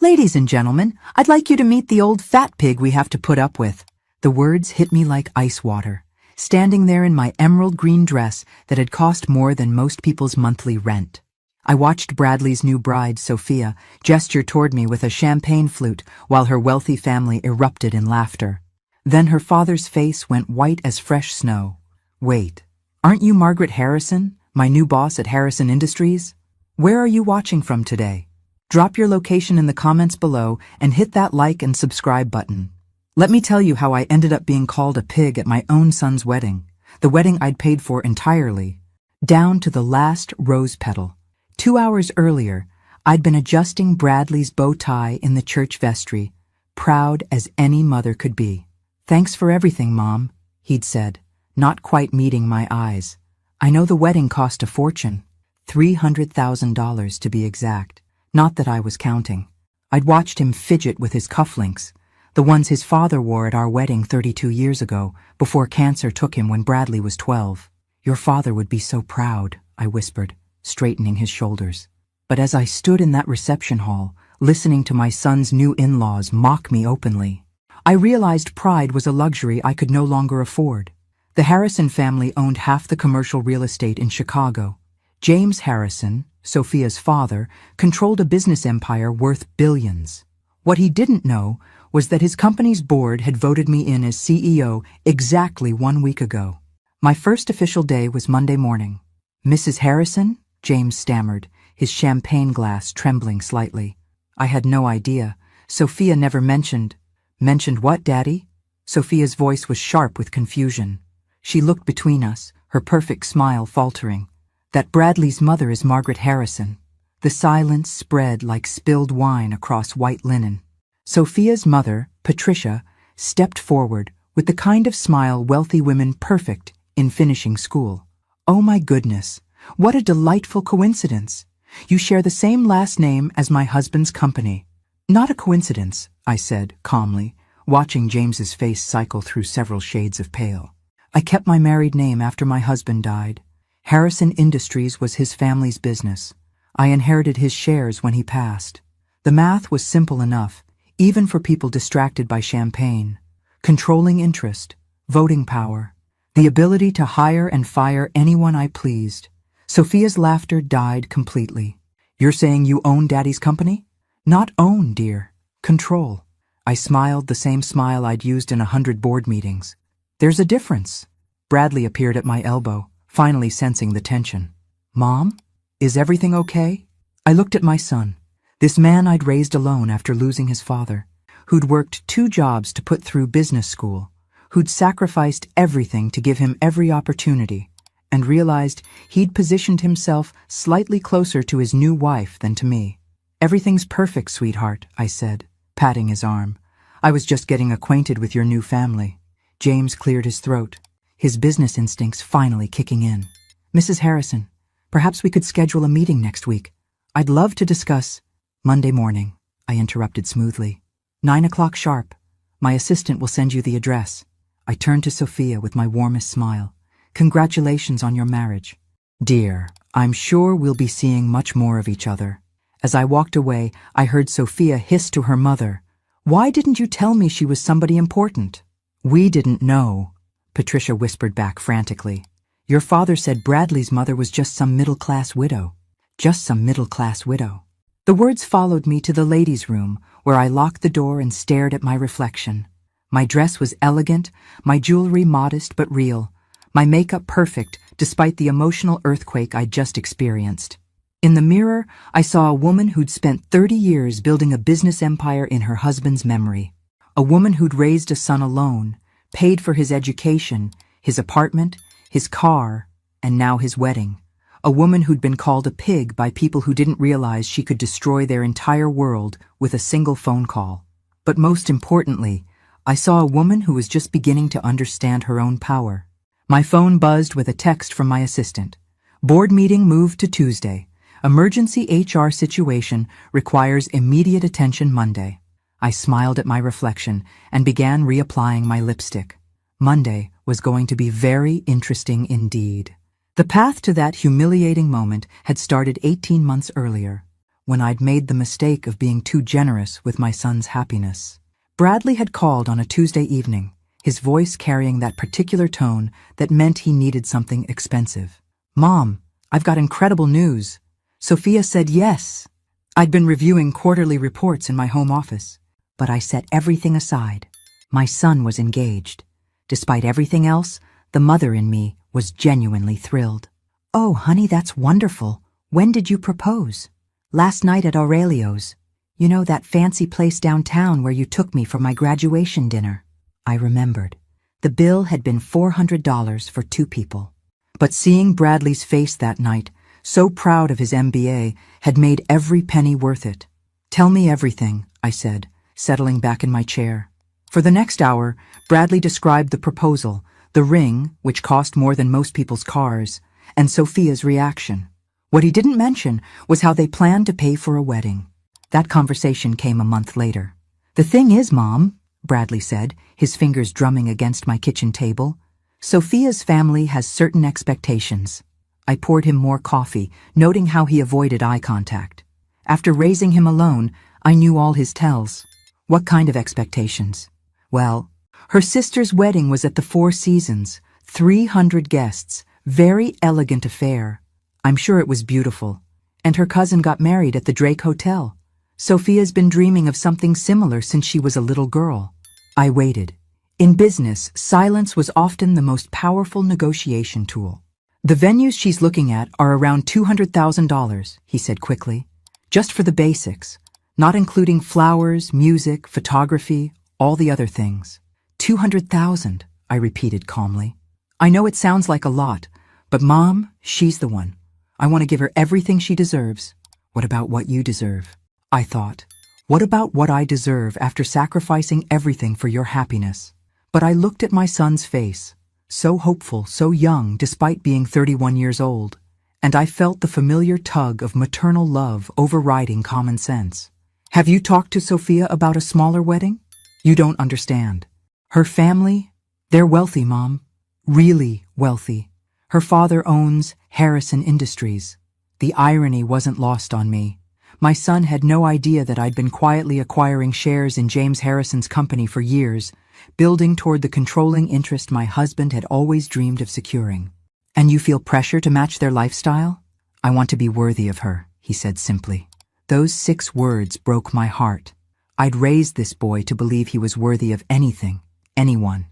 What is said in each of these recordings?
Ladies and gentlemen, I'd like you to meet the old fat pig we have to put up with. The words hit me like ice water, standing there in my emerald green dress that had cost more than most people's monthly rent. I watched Bradley's new bride, Sophia, gesture toward me with a champagne flute while her wealthy family erupted in laughter. Then her father's face went white as fresh snow. Wait, aren't you Margaret Harrison, my new boss at Harrison Industries? Where are you watching from today? Drop your location in the comments below and hit that like and subscribe button. Let me tell you how I ended up being called a pig at my own son's wedding, the wedding I'd paid for entirely, down to the last rose petal. 2 hours earlier, I'd been adjusting Bradley's bow tie in the church vestry, proud as any mother could be. "Thanks for everything, Mom," he'd said, not quite meeting my eyes. "I know the wedding cost a fortune, $300,000 to be exact. Not that I was counting. I'd watched him fidget with his cufflinks, the ones his father wore at our wedding 32 years ago, before cancer took him when Bradley was 12. "Your father would be so proud," I whispered, straightening his shoulders. But as I stood in that reception hall, listening to my son's new in-laws mock me openly, I realized pride was a luxury I could no longer afford. The Harrison family owned half the commercial real estate in Chicago. James Harrison, Sophia's father, controlled a business empire worth billions. What he didn't know was that his company's board had voted me in as CEO exactly 1 week ago. My first official day was Monday morning. "Mrs. Harrison?" James stammered, his champagne glass trembling slightly. I had no idea. Sophia never mentioned. "Mentioned what, Daddy?" Sophia's voice was sharp with confusion. She looked between us, her perfect smile faltering. "That Bradley's mother is Margaret Harrison." The silence spread like spilled wine across white linen. Sophia's mother, Patricia, stepped forward with the kind of smile wealthy women perfect in finishing school. "Oh my goodness, what a delightful coincidence. You share the same last name as my husband's company." "Not a coincidence," I said calmly, watching James's face cycle through several shades of pale. "I kept my married name after my husband died. Harrison Industries was his family's business. I inherited his shares when he passed. The math was simple enough, even for people distracted by champagne. Controlling interest, voting power, the ability to hire and fire anyone I pleased." Sophia's laughter died completely. "You're saying you own Daddy's company?" "Not own, dear. Control." I smiled the same smile I'd used in 100 board meetings. "There's a difference." Bradley appeared at my elbow, finally sensing the tension. "Mom, is everything okay?" I looked at my son, this man I'd raised alone after losing his father, who'd worked 2 jobs to put through business school, who'd sacrificed everything to give him every opportunity, and realized he'd positioned himself slightly closer to his new wife than to me. "Everything's perfect, sweetheart," I said, patting his arm. "I was just getting acquainted with your new family." James cleared his throat, his business instincts finally kicking in. "Mrs. Harrison, perhaps we could schedule a meeting next week. I'd love to discuss—" "Monday morning," I interrupted smoothly. 9 o'clock sharp. My assistant will send you the address." I turned to Sophia with my warmest smile. "Congratulations on your marriage." "Dear, I'm sure we'll be seeing much more of each other." As I walked away, I heard Sophia hiss to her mother, "Why didn't you tell me she was somebody important?" "We didn't know," Patricia whispered back frantically. "Your father said Bradley's mother was just some middle-class widow. Just some middle-class widow." The words followed me to the ladies' room, where I locked the door and stared at my reflection. My dress was elegant, my jewelry modest but real, my makeup perfect despite the emotional earthquake I'd just experienced. In the mirror, I saw a woman who'd spent 30 years building a business empire in her husband's memory. A woman who'd raised a son alone, paid for his education, his apartment, his car, and now his wedding. A woman who'd been called a pig by people who didn't realize she could destroy their entire world with a single phone call. But most importantly, I saw a woman who was just beginning to understand her own power. My phone buzzed with a text from my assistant. "Board meeting moved to Tuesday. Emergency HR situation requires immediate attention Monday." I smiled at my reflection and began reapplying my lipstick. Monday was going to be very interesting indeed. The path to that humiliating moment had started 18 months earlier. when I'd made the mistake of being too generous with my son's happiness. Bradley had called on a Tuesday evening, his voice carrying that particular tone that meant he needed something expensive. "Mom, I've got incredible news." Sophia said yes. I'd been reviewing quarterly reports in my home office, but I set everything aside. My son was engaged. Despite everything else, the mother in me was genuinely thrilled. "Oh, honey, that's wonderful. When did you propose?" "Last night at Aurelio's. You know, that fancy place downtown where you took me for my graduation dinner." I remembered. The bill had been $400 for 2 people. But seeing Bradley's face that night, so proud of his MBA, had made every penny worth it. "Tell me everything," I said, settling back in my chair. For the next hour, Bradley described the proposal, the ring, which cost more than most people's cars, and Sophia's reaction. What he didn't mention was how they planned to pay for a wedding. That conversation came a month later. "The thing is, Mom," Bradley said, his fingers drumming against my kitchen table, "Sophia's family has certain expectations." I poured him more coffee, noting how he avoided eye contact. After raising him alone, I knew all his tells. "What kind of expectations?" "Well, her sister's wedding was at the Four Seasons, 300 guests, very elegant affair. I'm sure it was beautiful. And her cousin got married at the Drake Hotel. Sophia's been dreaming of something similar since she was a little girl." I waited. In business, silence was often the most powerful negotiation tool. "The venues she's looking at are around $200,000, he said quickly. "Just for the basics, not including flowers, music, photography, all the other things." $200,000, I repeated calmly. "I know it sounds like a lot, but Mom, she's the one. I want to give her everything she deserves." "What about what you deserve?" I thought. "What about what I deserve after sacrificing everything for your happiness?" But I looked at my son's face, so hopeful, so young despite being 31 years old, and I felt the familiar tug of maternal love overriding common sense. "Have you talked to Sophia about a smaller wedding?" "You don't understand. Her family, they're wealthy, Mom. Really wealthy. Her father owns Harrison Industries." The irony wasn't lost on me. My son had no idea that I'd been quietly acquiring shares in James Harrison's company for years, building toward the controlling interest my husband had always dreamed of securing. "And you feel pressure to match their lifestyle?" "I want to be worthy of her," he said simply. Those 6 words broke my heart. I'd raised this boy to believe he was worthy of anything, anyone.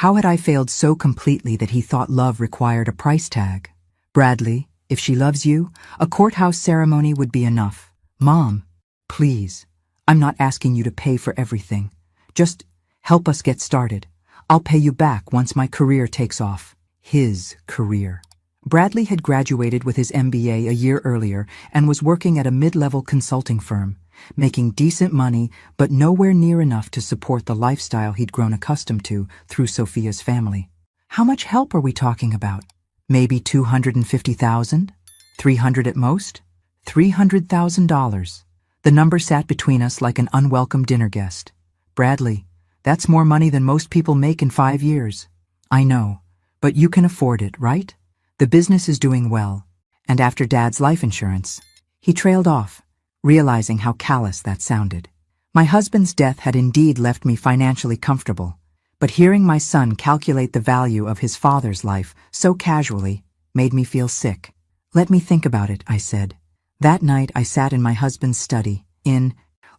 How had I failed so completely that he thought love required a price tag? "Bradley, if she loves you, a courthouse ceremony would be enough." "Mom, please, I'm not asking you to pay for everything. Just help us get started. I'll pay you back once my career takes off." His career. Bradley had graduated with his MBA a year earlier and was working at a mid-level consulting firm, making decent money but nowhere near enough to support the lifestyle he'd grown accustomed to through Sophia's family. "How much help are we talking about? Maybe $250,000? $300 at most?" $300,000. The number sat between us like an unwelcome dinner guest. "Bradley, that's more money than most people make in 5 years." "I know, but you can afford it, right? The business is doing well. And after Dad's life insurance." He trailed off, realizing how callous that sounded. My husband's death had indeed left me financially comfortable, but hearing my son calculate the value of his father's life so casually made me feel sick. "Let me think about it," I said. That night I sat in my husband's study,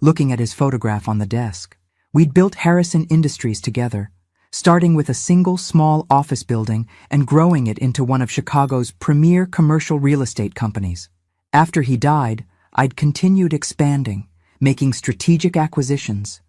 looking at his photograph on the desk. We'd built Harrison Industries together, starting with a single small office building and growing it into one of Chicago's premier commercial real estate companies. After he died, I'd continued expanding, making strategic acquisitions,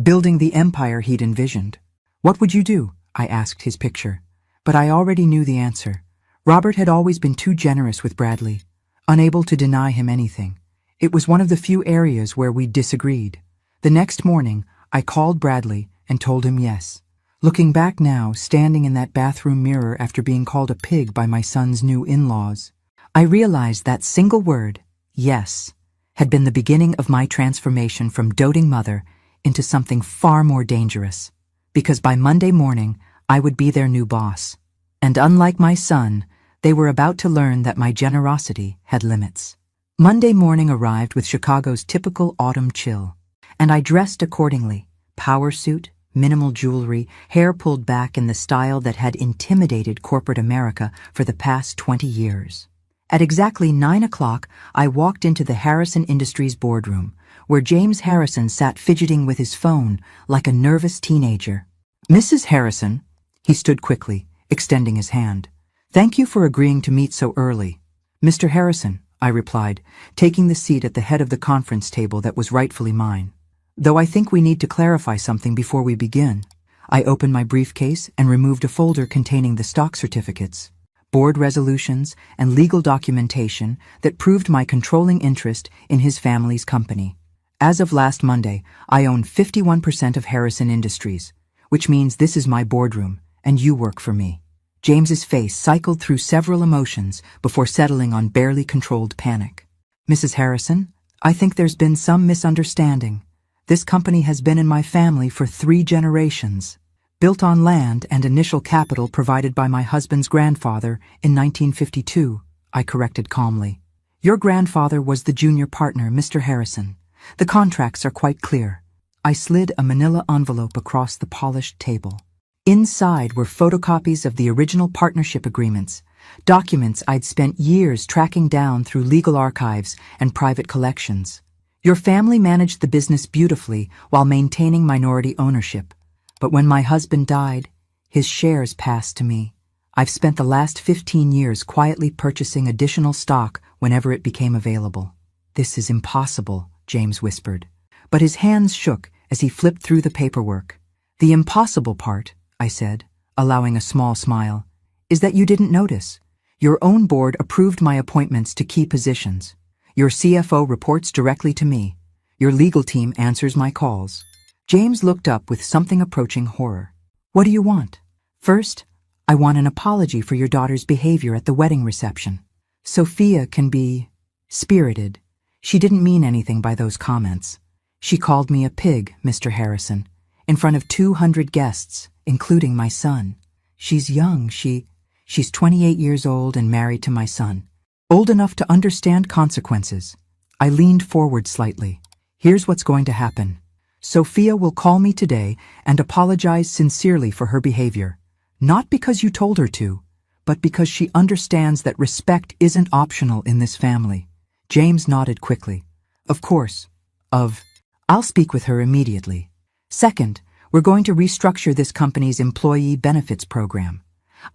building the empire he'd envisioned. "What would you do?" I asked his picture. But I already knew the answer. Robert had always been too generous with Bradley, unable to deny him anything. It was one of the few areas where we disagreed. The next morning, I called Bradley and told him yes. Looking back now, standing in that bathroom mirror after being called a pig by my son's new in-laws, I realized that single word, yes, had been the beginning of my transformation from doting mother into something far more dangerous. Because by Monday morning, I would be their new boss. And unlike my son, they were about to learn that my generosity had limits. Monday morning arrived with Chicago's typical autumn chill, and I dressed accordingly. Power suit, minimal jewelry, hair pulled back in the style that had intimidated corporate America for the past 20 years. At exactly 9 o'clock, I walked into the Harrison Industries boardroom, where James Harrison sat fidgeting with his phone like a nervous teenager. "Mrs. Harrison," he stood quickly, extending his hand. "Thank you for agreeing to meet so early." "Mr. Harrison," I replied, taking the seat at the head of the conference table that was rightfully mine. "Though I think we need to clarify something before we begin." I opened my briefcase and removed a folder containing the stock certificates, board resolutions, and legal documentation that proved my controlling interest in his family's company. As of last Monday, I own 51% of Harrison Industries, which means this is my boardroom, and you work for me. James's face cycled through several emotions before settling on barely controlled panic. "Mrs. Harrison, I think there's been some misunderstanding. This company has been in my family for 3 generations, built on land and initial capital provided by my husband's grandfather in 1952, I corrected calmly. "Your grandfather was the junior partner, Mr. Harrison. The contracts are quite clear." I slid a manila envelope across the polished table. Inside were photocopies of the original partnership agreements, documents I'd spent years tracking down through legal archives and private collections. "Your family managed the business beautifully while maintaining minority ownership. But when my husband died, his shares passed to me. I've spent the last 15 years quietly purchasing additional stock whenever it became available." "This is impossible," James whispered. But his hands shook as he flipped through the paperwork. "The impossible part," I said, allowing a small smile, "is that you didn't notice. Your own board approved my appointments to key positions. Your CFO reports directly to me. Your legal team answers my calls." James looked up with something approaching horror. "What do you want?" "First, I want an apology for your daughter's behavior at the wedding reception. Sophia can be spirited. She didn't mean anything by those comments. She called me a pig, Mr. Harrison, in front of 200 guests, including my son. She's young. She's 28 years old and married to my son. Old enough to understand consequences." I leaned forward slightly. "Here's what's going to happen. Sophia will call me today and apologize sincerely for her behavior. Not because you told her to, but because she understands that respect isn't optional in this family." James nodded quickly. "Of course. I'll speak with her immediately. Second, we're going to restructure this company's employee benefits program.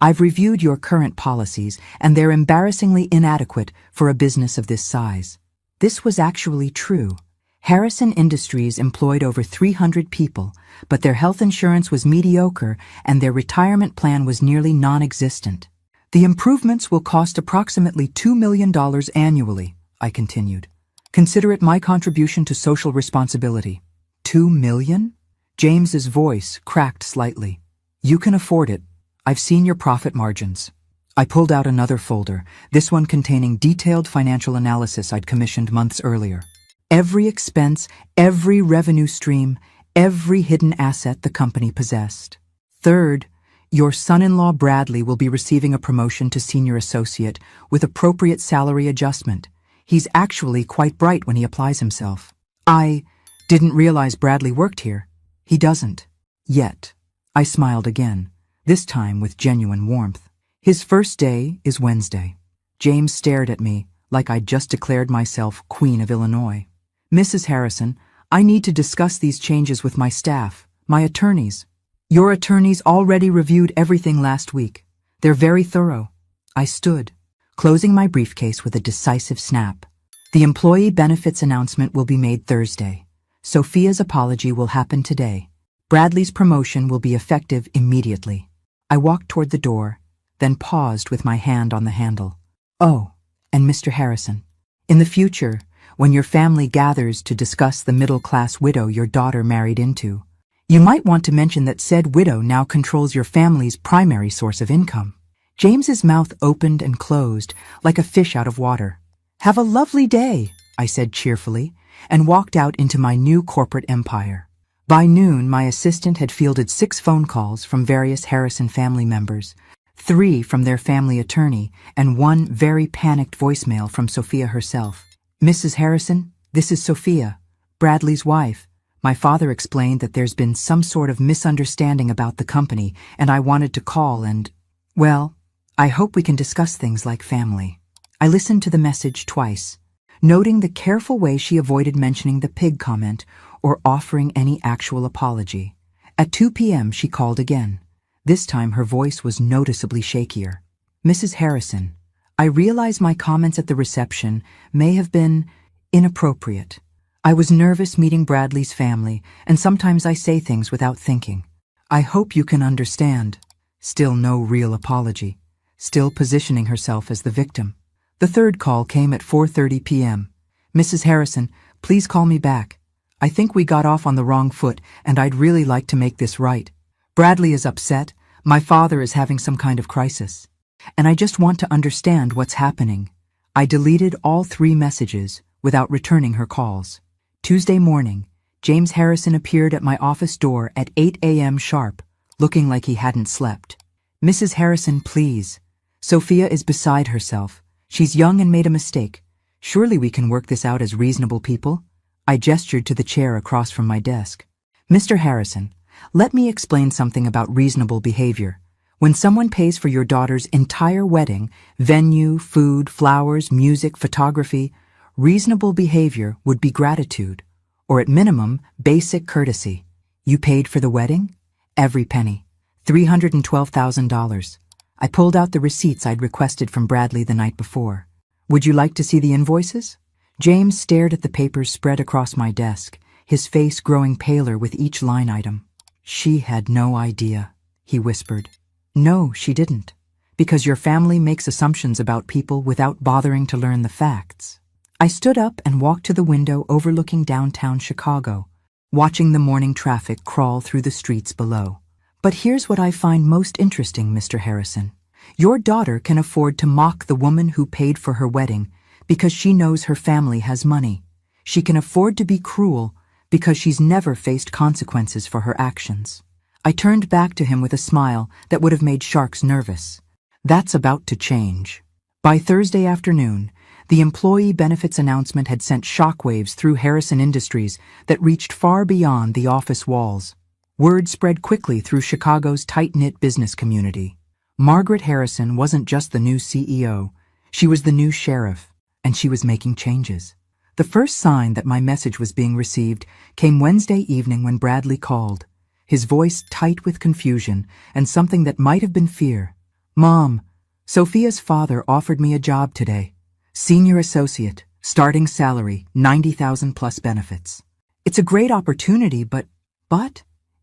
I've reviewed your current policies, and they're embarrassingly inadequate for a business of this size." This was actually true. Harrison Industries employed over 300 people, but their health insurance was mediocre and their retirement plan was nearly non-existent. "The improvements will cost approximately $2 million annually," I continued. "Consider it my contribution to social responsibility." $2 million? James's voice cracked slightly. "You can afford it. I've seen your profit margins." I pulled out another folder, this one containing detailed financial analysis I'd commissioned months earlier. Every expense, every revenue stream, every hidden asset the company possessed. "Third, your son-in-law Bradley will be receiving a promotion to senior associate with appropriate salary adjustment. He's actually quite bright when he applies himself." "I didn't realize Bradley worked here." "He doesn't. Yet." I smiled again, this time with genuine warmth. "His first day is Wednesday." James stared at me like I'd just declared myself Queen of Illinois. "Mrs. Harrison, I need to discuss these changes with my staff, my attorneys." "Your attorneys already reviewed everything last week. They're very thorough." I stood, closing my briefcase with a decisive snap. "The employee benefits announcement will be made Thursday. Sophia's apology will happen today. Bradley's promotion will be effective immediately." I walked toward the door, then paused with my hand on the handle. "Oh, and Mr. Harrison, in the future, when your family gathers to discuss the middle-class widow your daughter married into, you might want to mention that said widow now controls your family's primary source of income." James's mouth opened and closed like a fish out of water. "Have a lovely day," I said cheerfully, and walked out into my new corporate empire. By noon, my assistant had fielded 6 phone calls from various Harrison family members, 3 from their family attorney, and 1 very panicked voicemail from Sophia herself. Mrs. Harrison, this is Sophia, Bradley's wife. My father explained that there's been some sort of misunderstanding about the company, and I wanted to call and, well, I hope we can discuss things like family. I listened to the message twice, noting the careful way she avoided mentioning the pig comment or offering any actual apology. At 2 p.m. she called again. This time her voice was noticeably shakier. Mrs. Harrison, I realize my comments at the reception may have been inappropriate. I was nervous meeting Bradley's family, and sometimes I say things without thinking. I hope you can understand. Still no real apology. Still positioning herself as the victim. The third call came at 4:30 p.m. Mrs. Harrison, please call me back. I think we got off on the wrong foot, and I'd really like to make this right. Bradley is upset. My father is having some kind of crisis. And I just want to understand what's happening. I deleted all 3 messages without returning her calls. Tuesday morning, James Harrison appeared at my office door at 8 a.m. sharp, looking like he hadn't slept. Mrs. Harrison, please. Sophia is beside herself. She's young and made a mistake. Surely we can work this out as reasonable people. I gestured to the chair across from my desk. Mr. Harrison, let me explain something about reasonable behavior. When someone pays for your daughter's entire wedding, venue, food, flowers, music, photography, reasonable behavior would be gratitude, or at minimum, basic courtesy. You paid for the wedding? Every penny. $312,000. I pulled out the receipts I'd requested from Bradley the night before. Would you like to see the invoices? James stared at the papers spread across my desk, his face growing paler with each line item. She had no idea, he whispered. No, she didn't. Because your family makes assumptions about people without bothering to learn the facts. I stood up and walked to the window overlooking downtown Chicago, watching the morning traffic crawl through the streets below. But here's what I find most interesting, Mr. Harrison. Your daughter can afford to mock the woman who paid for her wedding because she knows her family has money. She can afford to be cruel because she's never faced consequences for her actions. I turned back to him with a smile that would have made sharks nervous. That's about to change. By Thursday afternoon, the employee benefits announcement had sent shockwaves through Harrison Industries that reached far beyond the office walls. Word spread quickly through Chicago's tight-knit business community. Margaret Harrison wasn't just the new CEO, she was the new sheriff, and she was making changes. The first sign that my message was being received came Wednesday evening when Bradley called, his voice tight with confusion and something that might have been fear. Mom, Sophia's father offered me a job today. Senior associate, starting salary, $90,000 plus benefits. It's a great opportunity, but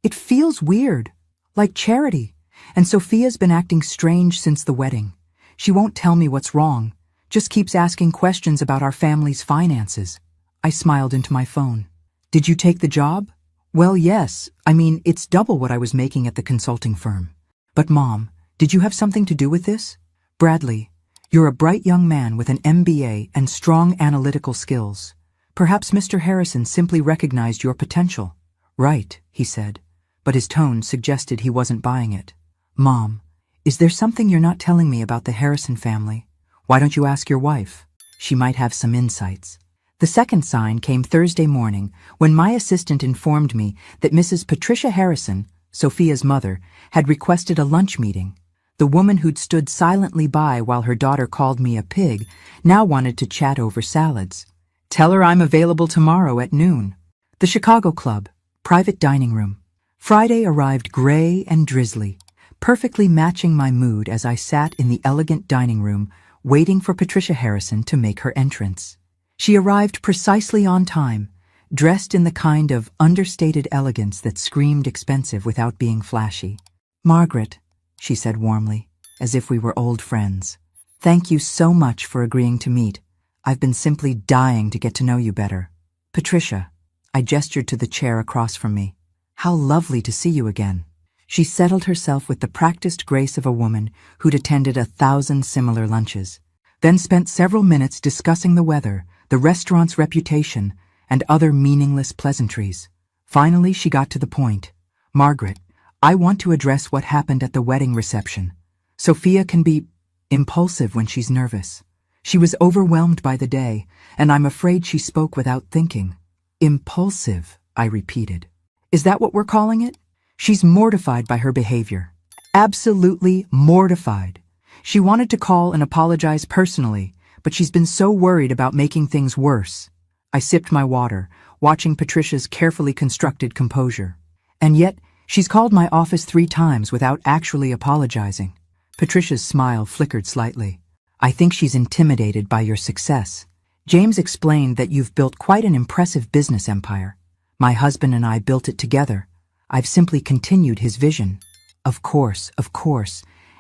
it feels weird, like charity. And Sophia's been acting strange since the wedding. She won't tell me what's wrong, just keeps asking questions about our family's finances. I smiled into my phone. Did you take the job? Well, yes. I mean, it's double what I was making at the consulting firm. But Mom, did you have something to do with this? Bradley, you're a bright young man with an MBA and strong analytical skills. Perhaps Mr. Harrison simply recognized your potential. Right, he said, but his tone suggested he wasn't buying it. Mom, is there something you're not telling me about the Harrison family? Why don't you ask your wife? She might have some insights. The second sign came Thursday morning when my assistant informed me that Mrs. Patricia Harrison, Sophia's mother, had requested a lunch meeting. The woman who'd stood silently by while her daughter called me a pig now wanted to chat over salads. Tell her I'm available tomorrow at noon. The Chicago Club, private dining room. Friday arrived gray and drizzly, perfectly matching my mood as I sat in the elegant dining room waiting for Patricia Harrison to make her entrance. She arrived precisely on time, dressed in the kind of understated elegance that screamed expensive without being flashy. Margaret, she said warmly, as if we were old friends. Thank you so much for agreeing to meet. I've been simply dying to get to know you better. Patricia, I gestured to the chair across from me. How lovely to see you again. She settled herself with the practiced grace of a woman who'd attended 1,000 similar lunches, then spent several minutes discussing the weather, the restaurant's reputation, and other meaningless pleasantries. Finally, she got to the point. Margaret, I want to address what happened at the wedding reception. Sophia can be impulsive when she's nervous. She was overwhelmed by the day, and I'm afraid she spoke without thinking. Impulsive, I repeated. Is that what we're calling it? She's mortified by her behavior. Absolutely mortified. She wanted to call and apologize personally, but she's been so worried about making things worse. I sipped my water, watching Patricia's carefully constructed composure. And yet, she's called my office 3 times without actually apologizing. Patricia's smile flickered slightly. I think she's intimidated by your success. James explained that you've built quite an impressive business empire. My husband and I built it together. I've simply continued his vision. Of course.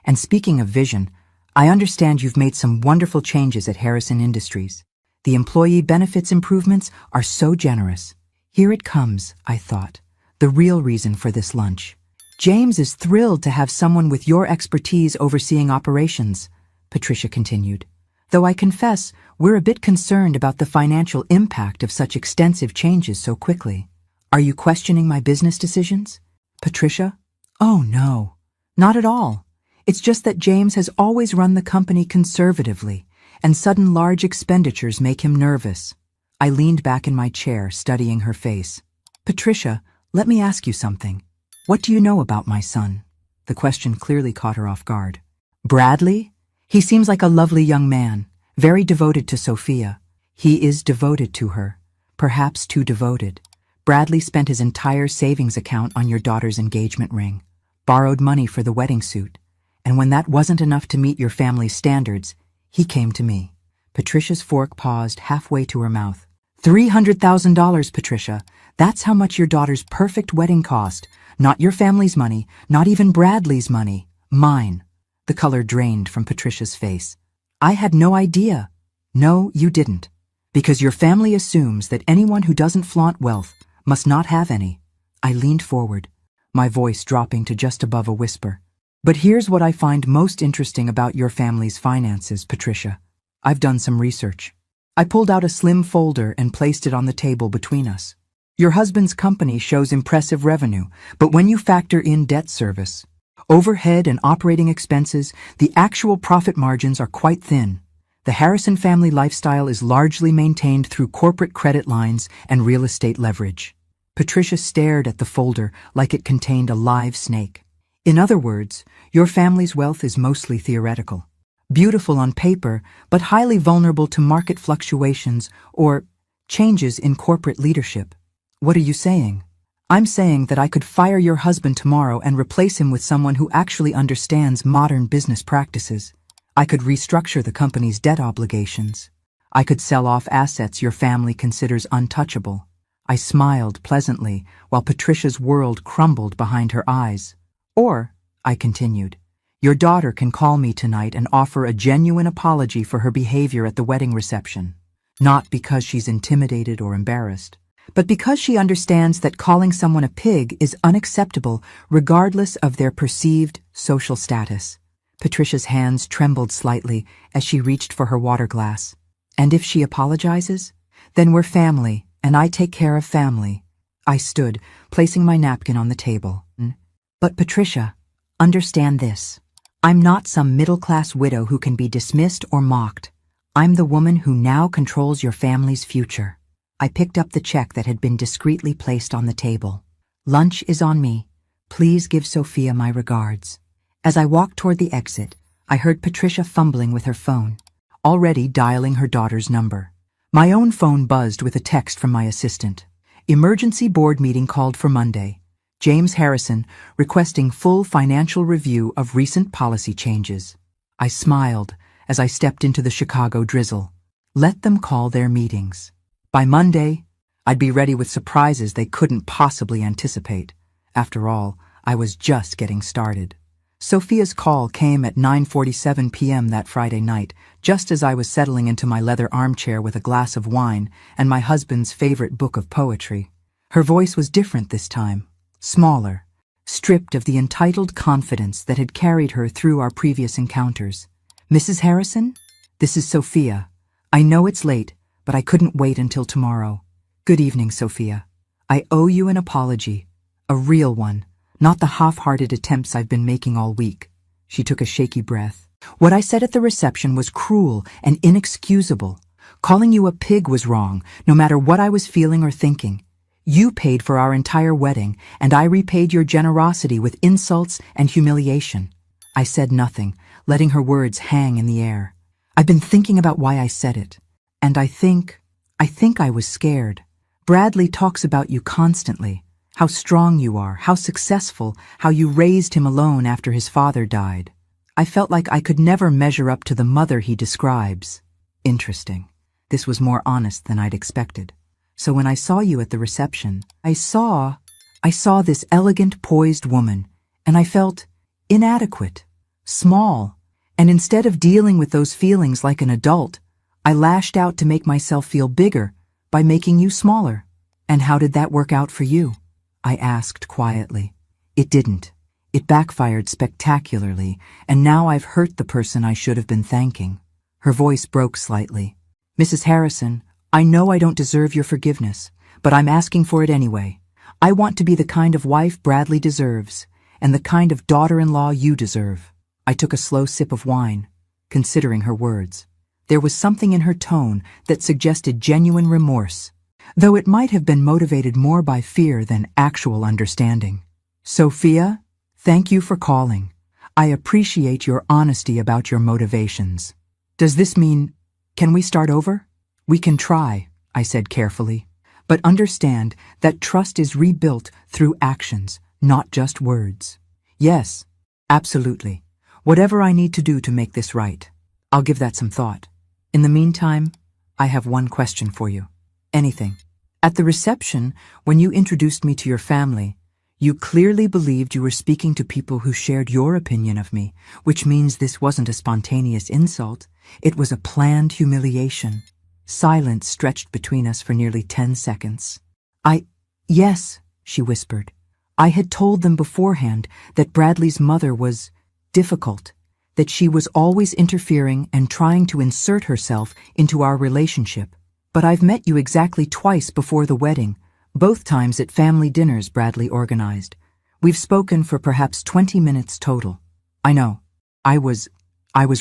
And speaking of vision, I understand you've made some wonderful changes at Harrison Industries. The employee benefits improvements are so generous. Here it comes, I thought, the real reason for this lunch. James is thrilled to have someone with your expertise overseeing operations, Patricia continued. Though I confess, we're a bit concerned about the financial impact of such extensive changes so quickly. Are you questioning my business decisions? Patricia? Oh no, not at all. It's just that James has always run the company conservatively, and sudden large expenditures make him nervous. I leaned back in my chair, studying her face. Patricia, let me ask you something. What do you know about my son? The question clearly caught her off guard. Bradley? He seems like a lovely young man, very devoted to Sophia. He is devoted to her, perhaps too devoted. Bradley spent his entire savings account on your daughter's engagement ring, borrowed money for the wedding suit, and when that wasn't enough to meet your family's standards, he came to me. Patricia's fork paused halfway to her mouth. $300,000, Patricia. That's how much your daughter's perfect wedding cost. Not your family's money, not even Bradley's money. Mine. The color drained from Patricia's face. I had no idea. No, you didn't. Because your family assumes that anyone who doesn't flaunt wealth must not have any. I leaned forward, my voice dropping to just above a whisper. But here's what I find most interesting about your family's finances, Patricia. I've done some research. I pulled out a slim folder and placed it on the table between us. Your husband's company shows impressive revenue, but when you factor in debt service, overhead and operating expenses, the actual profit margins are quite thin. The Harrison family lifestyle is largely maintained through corporate credit lines and real estate leverage. Patricia stared at the folder like it contained a live snake. In other words, your family's wealth is mostly theoretical. Beautiful on paper, but highly vulnerable to market fluctuations or changes in corporate leadership. What are you saying? I'm saying that I could fire your husband tomorrow and replace him with someone who actually understands modern business practices. I could restructure the company's debt obligations. I could sell off assets your family considers untouchable. I smiled pleasantly while Patricia's world crumbled behind her eyes. Or, I continued, your daughter can call me tonight and offer a genuine apology for her behavior at the wedding reception. Not because she's intimidated or embarrassed, but because she understands that calling someone a pig is unacceptable regardless of their perceived social status. Patricia's hands trembled slightly as she reached for her water glass. And if she apologizes? Then we're family, and I take care of family. I stood, placing my napkin on the table. But Patricia, understand this. I'm not some middle-class widow who can be dismissed or mocked. I'm the woman who now controls your family's future. I picked up the check that had been discreetly placed on the table. Lunch is on me. Please give Sophia my regards. As I walked toward the exit, I heard Patricia fumbling with her phone, already dialing her daughter's number. My own phone buzzed with a text from my assistant. Emergency board meeting called for Monday. James Harrison requesting full financial review of recent policy changes. I smiled as I stepped into the Chicago drizzle. Let them call their meetings. By Monday, I'd be ready with surprises they couldn't possibly anticipate. After all, I was just getting started. Sophia's call came at 9:47 p.m. that Friday night, just as I was settling into my leather armchair with a glass of wine and my husband's favorite book of poetry. Her voice was different this time, smaller, stripped of the entitled confidence that had carried her through our previous encounters. Mrs. Harrison? This is Sophia. I know it's late, but I couldn't wait until tomorrow. Good evening, Sophia. I owe you an apology, a real one. Not the half-hearted attempts I've been making all week. She took a shaky breath. What I said at the reception was cruel and inexcusable. Calling you a pig was wrong, no matter what I was feeling or thinking. You paid for our entire wedding, and I repaid your generosity with insults and humiliation. I said nothing, letting her words hang in the air. I've been thinking about why I said it, and I think I was scared. Bradley talks about you constantly, how strong you are, how successful, how you raised him alone after his father died. I felt like I could never measure up to the mother he describes. Interesting. This was more honest than I'd expected. So when I saw you at the reception, I saw this elegant, poised woman, and I felt inadequate, small, and instead of dealing with those feelings like an adult, I lashed out to make myself feel bigger by making you smaller. And how did that work out for you? I asked quietly. It didn't. It backfired spectacularly, and now I've hurt the person I should have been thanking. Her voice broke slightly. Mrs. Harrison, I know I don't deserve your forgiveness, but I'm asking for it anyway. I want to be the kind of wife Bradley deserves, and the kind of daughter-in-law you deserve. I took a slow sip of wine, considering her words. There was something in her tone that suggested genuine remorse, though it might have been motivated more by fear than actual understanding. Sophia, thank you for calling. I appreciate your honesty about your motivations. Does this mean, can we start over? We can try, I said carefully, but understand that trust is rebuilt through actions, not just words. Yes, absolutely. Whatever I need to do to make this right, I'll give that some thought. In the meantime, I have one question for you. Anything. At the reception, when you introduced me to your family, you clearly believed you were speaking to people who shared your opinion of me, which means this wasn't a spontaneous insult. It was a planned humiliation. Silence stretched between us for nearly 10 seconds. Yes, she whispered. I had told them beforehand that Bradley's mother was difficult, that she was always interfering and trying to insert herself into our relationship. But I've met you exactly twice before the wedding, both times at family dinners Bradley organized. We've spoken for perhaps 20 minutes total. I know. I was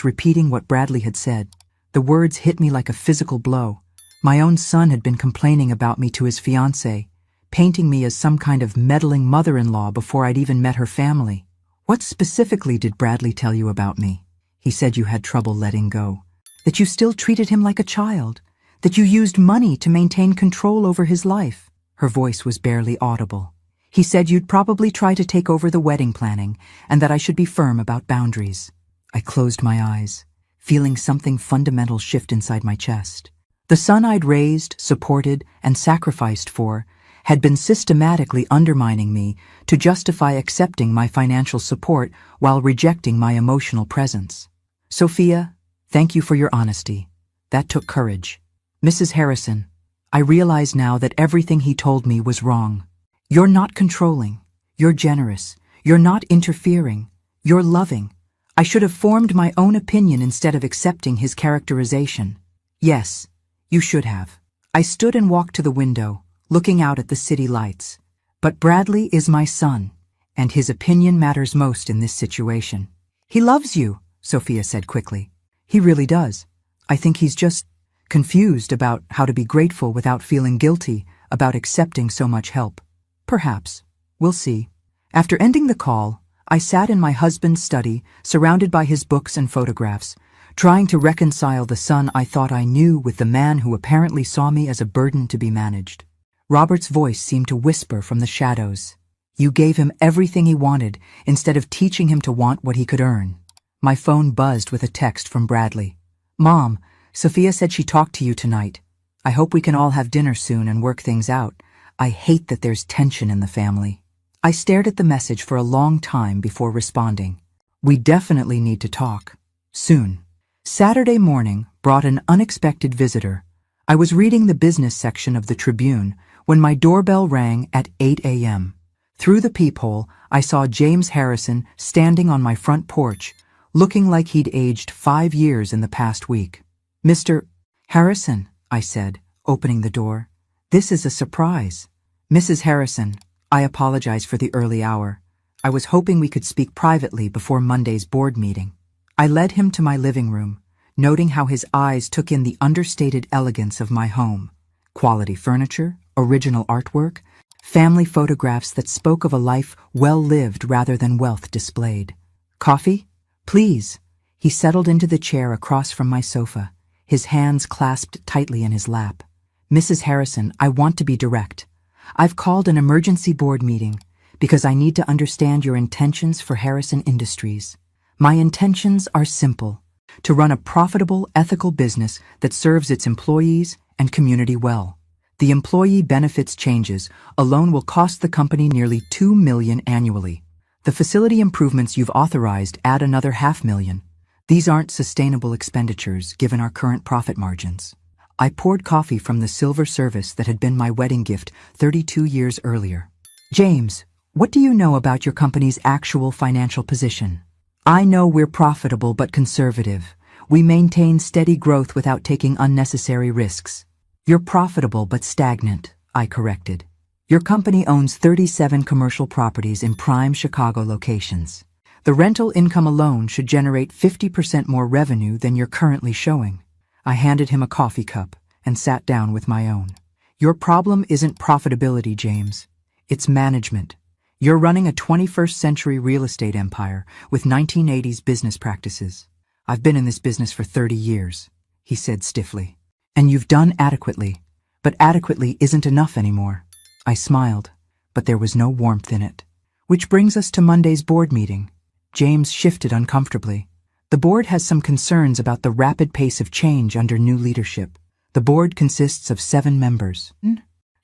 repeating what Bradley had said. The words hit me like a physical blow. My own son had been complaining about me to his fiancée, painting me as some kind of meddling mother-in-law before I'd even met her family. What specifically did Bradley tell you about me? He said you had trouble letting go, that you still treated him like a child, that you used money to maintain control over his life. Her voice was barely audible. He said you'd probably try to take over the wedding planning and that I should be firm about boundaries. I closed my eyes, feeling something fundamental shift inside my chest. The son I'd raised, supported, and sacrificed for had been systematically undermining me to justify accepting my financial support while rejecting my emotional presence. Sophia, thank you for your honesty. That took courage. Mrs. Harrison, I realize now that everything he told me was wrong. You're not controlling. You're generous. You're not interfering. You're loving. I should have formed my own opinion instead of accepting his characterization. Yes, you should have. I stood and walked to the window, looking out at the city lights. But Bradley is my son, and his opinion matters most in this situation. He loves you, Sophia said quickly. He really does. I think he's just confused about how to be grateful without feeling guilty about accepting so much help. Perhaps. We'll see. After ending the call, I sat in my husband's study, surrounded by his books and photographs, trying to reconcile the son I thought I knew with the man who apparently saw me as a burden to be managed. Robert's voice seemed to whisper from the shadows. You gave him everything he wanted instead of teaching him to want what he could earn. My phone buzzed with a text from Bradley. Mom, Sophia said she talked to you tonight. I hope we can all have dinner soon and work things out. I hate that there's tension in the family. I stared at the message for a long time before responding. We definitely need to talk. Soon. Saturday morning brought an unexpected visitor. I was reading the business section of the Tribune when my doorbell rang at 8 a.m. Through the peephole, I saw James Harrison standing on my front porch, looking like he'd aged 5 years in the past week. Mr. Harrison, I said, opening the door. This is a surprise. Mrs. Harrison, I apologize for the early hour. I was hoping we could speak privately before Monday's board meeting. I led him to my living room, noting how his eyes took in the understated elegance of my home. Quality furniture, original artwork, family photographs that spoke of a life well lived rather than wealth displayed. Coffee? Please. He settled into the chair across from my sofa, his hands clasped tightly in his lap. Mrs. Harrison, I want to be direct. I've called an emergency board meeting because I need to understand your intentions for Harrison Industries. My intentions are simple: to run a profitable, ethical business that serves its employees and community well. The employee benefits changes alone will cost the company nearly $2 million annually. The facility improvements you've authorized add another $500,000. These aren't sustainable expenditures given our current profit margins. I poured coffee from the silver service that had been my wedding gift 32 years earlier. James, what do you know about your company's actual financial position? I know we're profitable but conservative. We maintain steady growth without taking unnecessary risks. You're profitable but stagnant, I corrected. Your company owns 37 commercial properties in prime Chicago locations. The rental income alone should generate 50% more revenue than you're currently showing. I handed him a coffee cup and sat down with my own. Your problem isn't profitability, James. It's management. You're running a 21st century real estate empire with 1980s business practices. I've been in this business for 30 years, he said stiffly. And you've done adequately. But adequately isn't enough anymore. I smiled, but there was no warmth in it. Which brings us to Monday's board meeting. James shifted uncomfortably. The board has some concerns about the rapid pace of change under new leadership. The board consists of 7 members.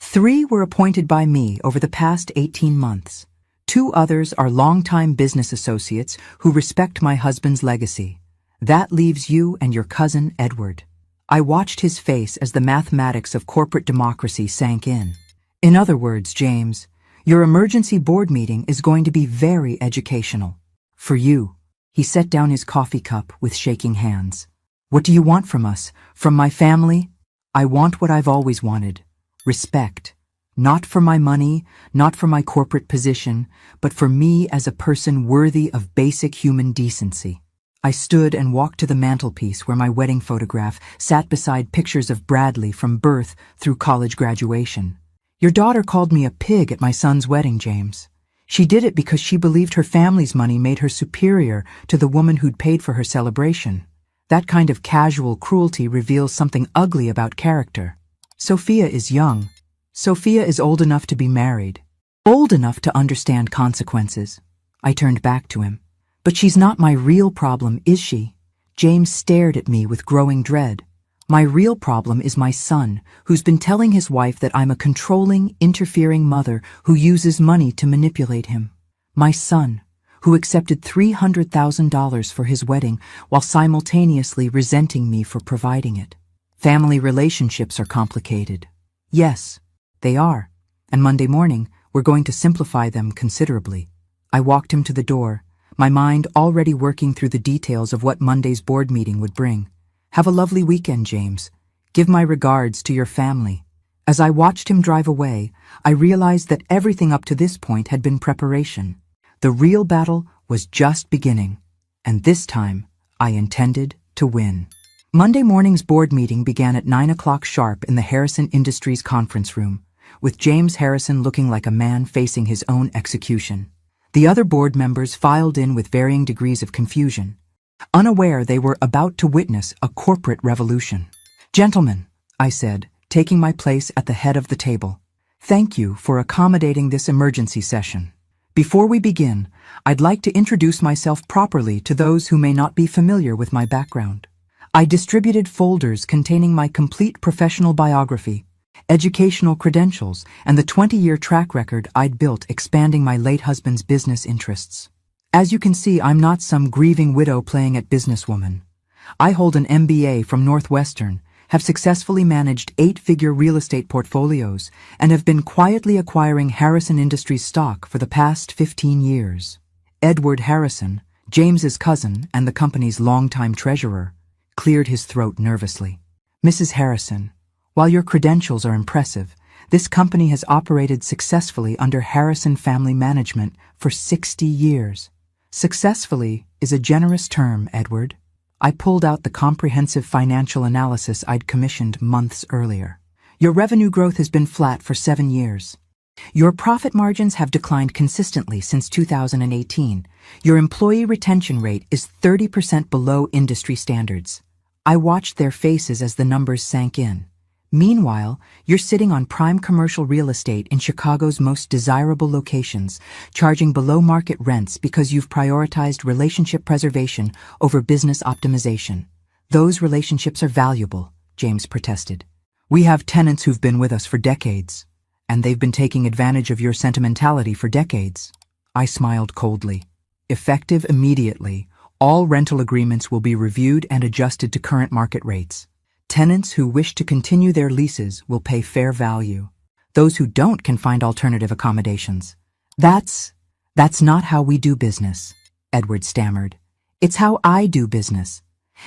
3 were appointed by me over the past 18 months. 2 others are longtime business associates who respect my husband's legacy. That leaves you and your cousin, Edward. I watched his face as the mathematics of corporate democracy sank in. In other words, James, your emergency board meeting is going to be very educational. For you. He set down his coffee cup with shaking hands. What do you want from us? From my family? I want what I've always wanted. Respect. Not for my money, not for my corporate position, but for me as a person worthy of basic human decency. I stood and walked to the mantelpiece where my wedding photograph sat beside pictures of Bradley from birth through college graduation. Your daughter called me a pig at my son's wedding, James. She did it because she believed her family's money made her superior to the woman who'd paid for her celebration. That kind of casual cruelty reveals something ugly about character. Sophia is young. Sophia is old enough to be married. Old enough to understand consequences. I turned back to him. But she's not my real problem, is she? James stared at me with growing dread. My real problem is my son, who's been telling his wife that I'm a controlling, interfering mother who uses money to manipulate him. My son, who accepted $300,000 for his wedding while simultaneously resenting me for providing it. Family relationships are complicated. Yes, they are. And Monday morning, we're going to simplify them considerably. I walked him to the door, my mind already working through the details of what Monday's board meeting would bring. Have a lovely weekend, James. Give my regards to your family. As I watched him drive away, I realized that everything up to this point had been preparation. The real battle was just beginning, and this time I intended to win. Monday morning's board meeting began at 9 o'clock sharp in the Harrison Industries conference room, with James Harrison looking like a man facing his own execution. The other board members filed in with varying degrees of confusion, unaware they were about to witness a corporate revolution. Gentlemen, I said, taking my place at the head of the table, thank you for accommodating this emergency session. Before we begin, I'd like to introduce myself properly to those who may not be familiar with my background. I distributed folders containing my complete professional biography, educational credentials, and the 20-year track record I'd built expanding my late husband's business interests. As you can see, I'm not some grieving widow playing at businesswoman. I hold an MBA from Northwestern, have successfully managed 8-figure real estate portfolios, and have been quietly acquiring Harrison Industries stock for the past 15 years. Edward Harrison, James's cousin and the company's longtime treasurer, cleared his throat nervously. Mrs. Harrison, while your credentials are impressive, this company has operated successfully under Harrison family management for 60 years. Successfully is a generous term, Edward. I pulled out the comprehensive financial analysis I'd commissioned months earlier. Your revenue growth has been flat for 7 years. Your profit margins have declined consistently since 2018. Your employee retention rate is 30% below industry standards. I watched their faces as the numbers sank in. Meanwhile, you're sitting on prime commercial real estate in Chicago's most desirable locations, charging below-market rents because you've prioritized relationship preservation over business optimization. Those relationships are valuable, James protested. We have tenants who've been with us for decades, and they've been taking advantage of your sentimentality for decades. I smiled coldly. Effective immediately, all rental agreements will be reviewed and adjusted to current market rates. Tenants who wish to continue their leases will pay fair value. Those who don't can find alternative accommodations. That's not how we do business, Edward stammered. It's how I do business.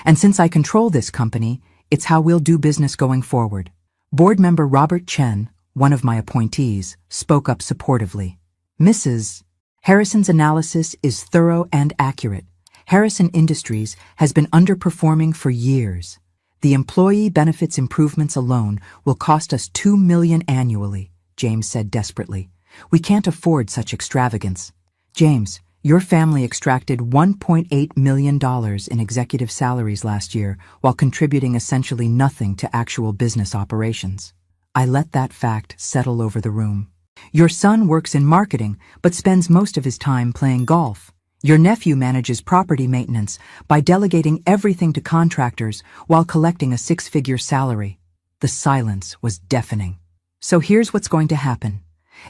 And since I control this company, it's how we'll do business going forward. Board member Robert Chen, one of my appointees, spoke up supportively. Mrs. Harrison's analysis is thorough and accurate. Harrison Industries has been underperforming for years. The employee benefits improvements alone will cost us $2 million annually, James said desperately. We can't afford such extravagance. James, your family extracted $1.8 million in executive salaries last year while contributing essentially nothing to actual business operations. I let that fact settle over the room. Your son works in marketing but spends most of his time playing golf. Your nephew manages property maintenance by delegating everything to contractors while collecting a 6-figure salary. The silence was deafening. So here's what's going to happen.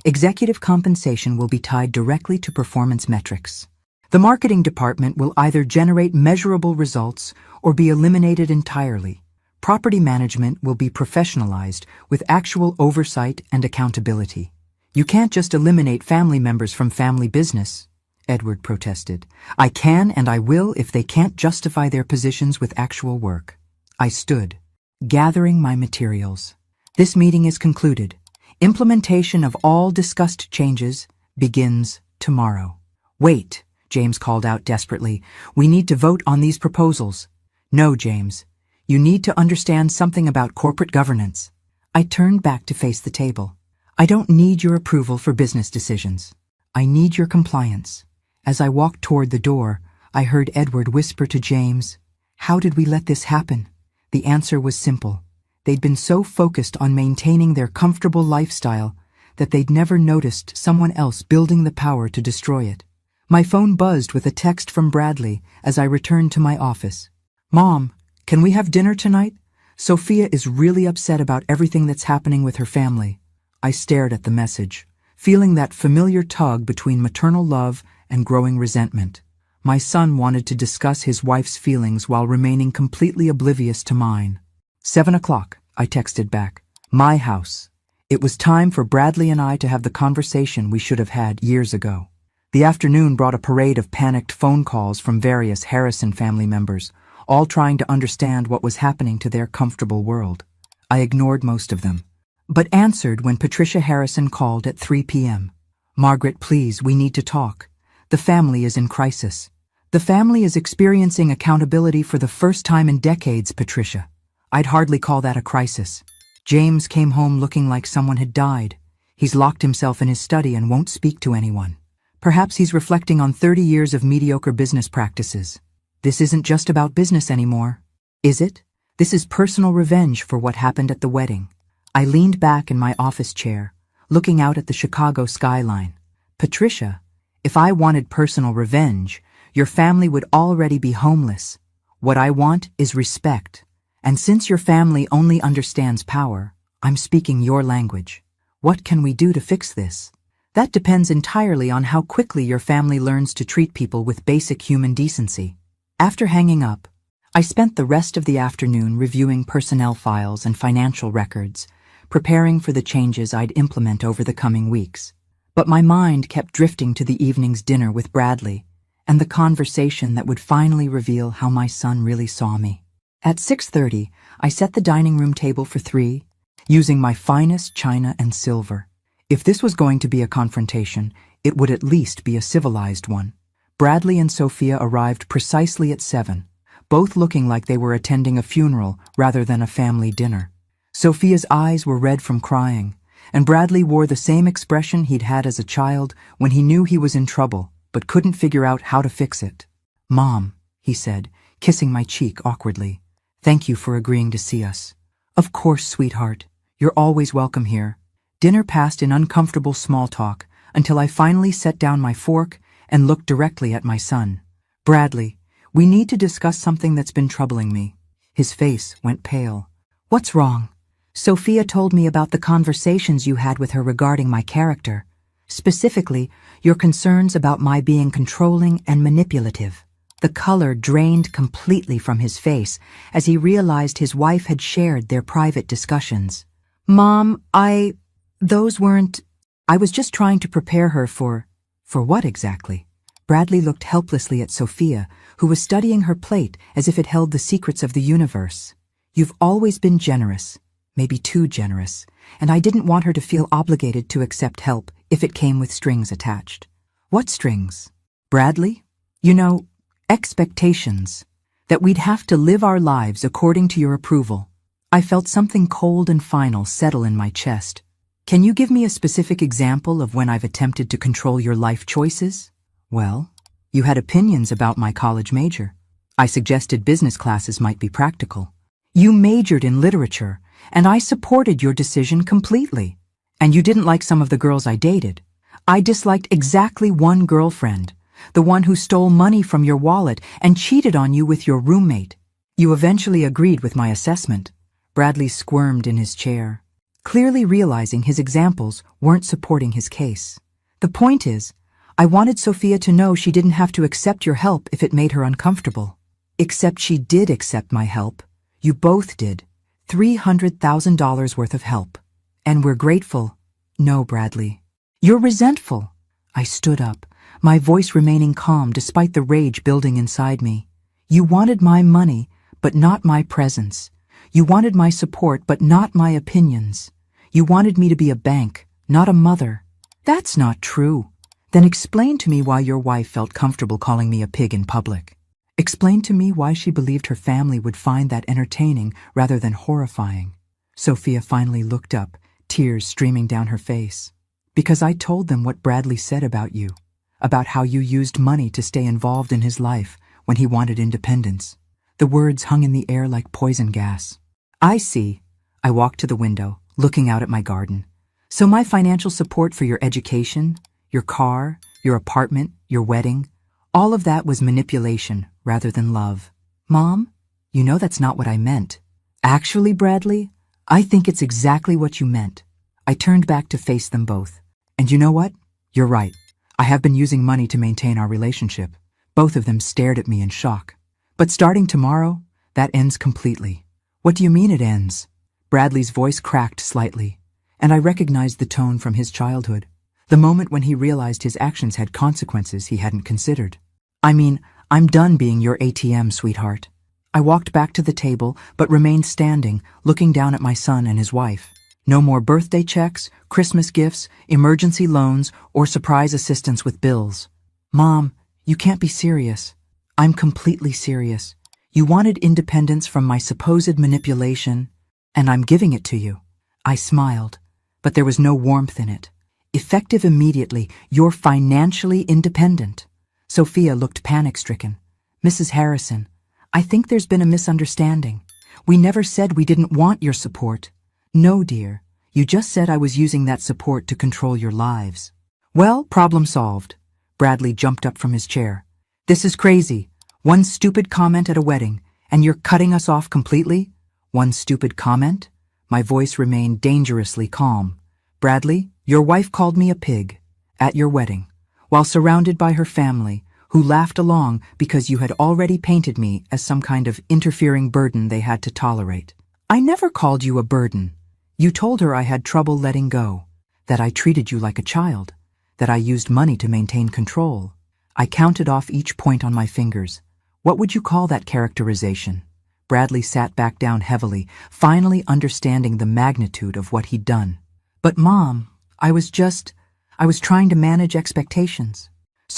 Executive compensation will be tied directly to performance metrics. The marketing department will either generate measurable results or be eliminated entirely. Property management will be professionalized with actual oversight and accountability. You can't just eliminate family members from family business, Edward protested. I can and I will if they can't justify their positions with actual work. I stood, gathering my materials. This meeting is concluded. Implementation of all discussed changes begins tomorrow. Wait, James called out desperately. We need to vote on these proposals. No, James. You need to understand something about corporate governance. I turned back to face the table. I don't need your approval for business decisions. I need your compliance. As I walked toward the door, I heard Edward whisper to James, "How did we let this happen?" The answer was simple. They'd been so focused on maintaining their comfortable lifestyle that they'd never noticed someone else building the power to destroy it. My phone buzzed with a text from Bradley as I returned to my office. "Mom, can we have dinner tonight? Sophia is really upset about everything that's happening with her family." I stared at the message, feeling that familiar tug between maternal love and growing resentment. My son wanted to discuss his wife's feelings while remaining completely oblivious to mine. 7 o'clock, I texted back. My house. It was time for Bradley and I to have the conversation we should have had years ago. The afternoon brought a parade of panicked phone calls from various Harrison family members, all trying to understand what was happening to their comfortable world. I ignored most of them, but answered when Patricia Harrison called at 3 p.m. "Margaret, please, we need to talk. The family is in crisis. The family is experiencing accountability for the first time in decades, Patricia." I'd hardly call that a crisis. James came home looking like someone had died. He's locked himself in his study and won't speak to anyone. Perhaps he's reflecting on 30 years of mediocre business practices. This isn't just about business anymore, is it? This is personal revenge for what happened at the wedding. I leaned back in my office chair, looking out at the Chicago skyline. Patricia, if I wanted personal revenge, your family would already be homeless. What I want is respect. And since your family only understands power, I'm speaking your language. What can we do to fix this? That depends entirely on how quickly your family learns to treat people with basic human decency. After hanging up, I spent the rest of the afternoon reviewing personnel files and financial records, preparing for the changes I'd implement over the coming weeks. But my mind kept drifting to the evening's dinner with Bradley and the conversation that would finally reveal how my son really saw me. At 6:30, I set the dining room table for 3, using my finest china and silver. If this was going to be a confrontation, it would at least be a civilized one. Bradley and Sophia arrived precisely at 7, both looking like they were attending a funeral rather than a family dinner. Sophia's eyes were red from crying, and Bradley wore the same expression he'd had as a child when he knew he was in trouble but couldn't figure out how to fix it. "Mom," he said, kissing my cheek awkwardly. "Thank you for agreeing to see us." "Of course, sweetheart. You're always welcome here." Dinner passed in uncomfortable small talk until I finally set down my fork and looked directly at my son. "Bradley, we need to discuss something that's been troubling me." His face went pale. "What's wrong?" "Sophia told me about the conversations you had with her regarding my character. Specifically, your concerns about my being controlling and manipulative." The color drained completely from his face as he realized his wife had shared their private discussions. "Mom, those weren't... I was just trying to prepare her for what exactly?" Bradley looked helplessly at Sophia, who was studying her plate as if it held the secrets of the universe. "You've always been generous, maybe too generous, and I didn't want her to feel obligated to accept help if it came with strings attached." "What strings?" "Bradley? You know, expectations. That we'd have to live our lives according to your approval." I felt something cold and final settle in my chest. "Can you give me a specific example of when I've attempted to control your life choices?" "Well, you had opinions about my college major. I suggested business classes might be practical. You majored in literature, and I supported your decision completely. And you didn't like some of the girls I dated. I disliked exactly one girlfriend, the one who stole money from your wallet and cheated on you with your roommate. You eventually agreed with my assessment." Bradley squirmed in his chair, clearly realizing his examples weren't supporting his case. "The point is, I wanted Sophia to know she didn't have to accept your help if it made her uncomfortable. Except she did accept my help. You both did. $300,000 worth of help. And we're grateful." "No, Bradley. You're resentful." I stood up, my voice remaining calm despite the rage building inside me. "You wanted my money, but not my presence. You wanted my support, but not my opinions. You wanted me to be a bank, not a mother." "That's not true." "Then explain to me why your wife felt comfortable calling me a pig in public. Explain to me why she believed her family would find that entertaining rather than horrifying." Sophia finally looked up, tears streaming down her face. "Because I told them what Bradley said about you, about how you used money to stay involved in his life when he wanted independence." The words hung in the air like poison gas. "I see." I walked to the window, looking out at my garden. "So my financial support for your education, your car, your apartment, your wedding, all of that was manipulation rather than love." "Mom, you know that's not what I meant." "Actually, Bradley, I think it's exactly what you meant." I turned back to face them both. "And you know what? You're right. I have been using money to maintain our relationship." Both of them stared at me in shock. "But starting tomorrow, that ends completely." "What do you mean it ends?" Bradley's voice cracked slightly, and I recognized the tone from his childhood, the moment when he realized his actions had consequences he hadn't considered. "I mean, I'm done being your ATM, sweetheart." I walked back to the table, but remained standing, looking down at my son and his wife. No more birthday checks, Christmas gifts, emergency loans, or surprise assistance with bills. "Mom, you can't be serious." "I'm completely serious. You wanted independence from my supposed manipulation, and I'm giving it to you." I smiled, but there was no warmth in it. "Effective immediately, you're financially independent." Sophia looked panic-stricken. "Mrs. Harrison, I think there's been a misunderstanding. We never said we didn't want your support." "No, dear. You just said I was using that support to control your lives." "Well, problem solved." Bradley jumped up from his chair. "This is crazy. One stupid comment at a wedding, and you're cutting us off completely?" "One stupid comment?" My voice remained dangerously calm. "Bradley, your wife called me a pig at your wedding, while surrounded by her family, who laughed along because you had already painted me as some kind of interfering burden they had to tolerate." "I never called you a burden. You told her I had trouble letting go, that I treated you like a child, that I used money to maintain control." I counted off each point on my fingers. "What would you call that characterization?" Bradley sat back down heavily, finally understanding the magnitude of what he'd done. "But Mom, I was trying to manage expectations."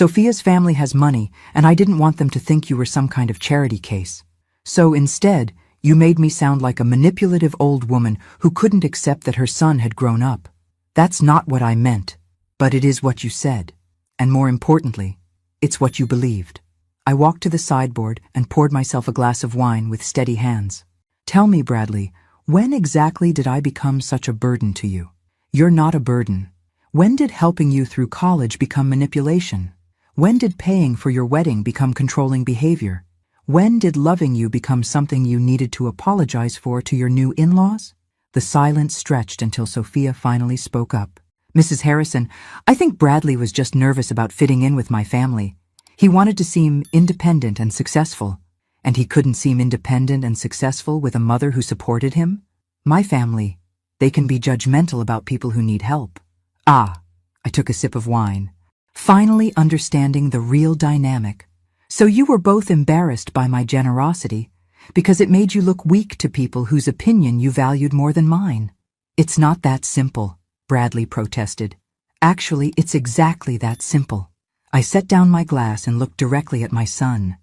Sophia's family has money, and I didn't want them to think you were some kind of charity case. So instead, you made me sound like a manipulative old woman who couldn't accept that her son had grown up. That's not what I meant, but it is what you said. And more importantly, it's what you believed. I walked to the sideboard and poured myself a glass of wine with steady hands. Tell me, Bradley, when exactly did I become such a burden to you? You're not a burden. When did helping you through college become manipulation? When did paying for your wedding become controlling behavior? When did loving you become something you needed to apologize for to your new in-laws? The silence stretched until Sophia finally spoke up. Mrs. Harrison, I think Bradley was just nervous about fitting in with my family. He wanted to seem independent and successful, and he couldn't seem independent and successful with a mother who supported him. My family, they can be judgmental about people who need help. I took a sip of wine, finally understanding the real dynamic. So you were both embarrassed by my generosity because it made you look weak to people whose opinion you valued more than mine. It's not that simple, Bradley protested. Actually, it's exactly that simple. I set down my glass and looked directly at my son.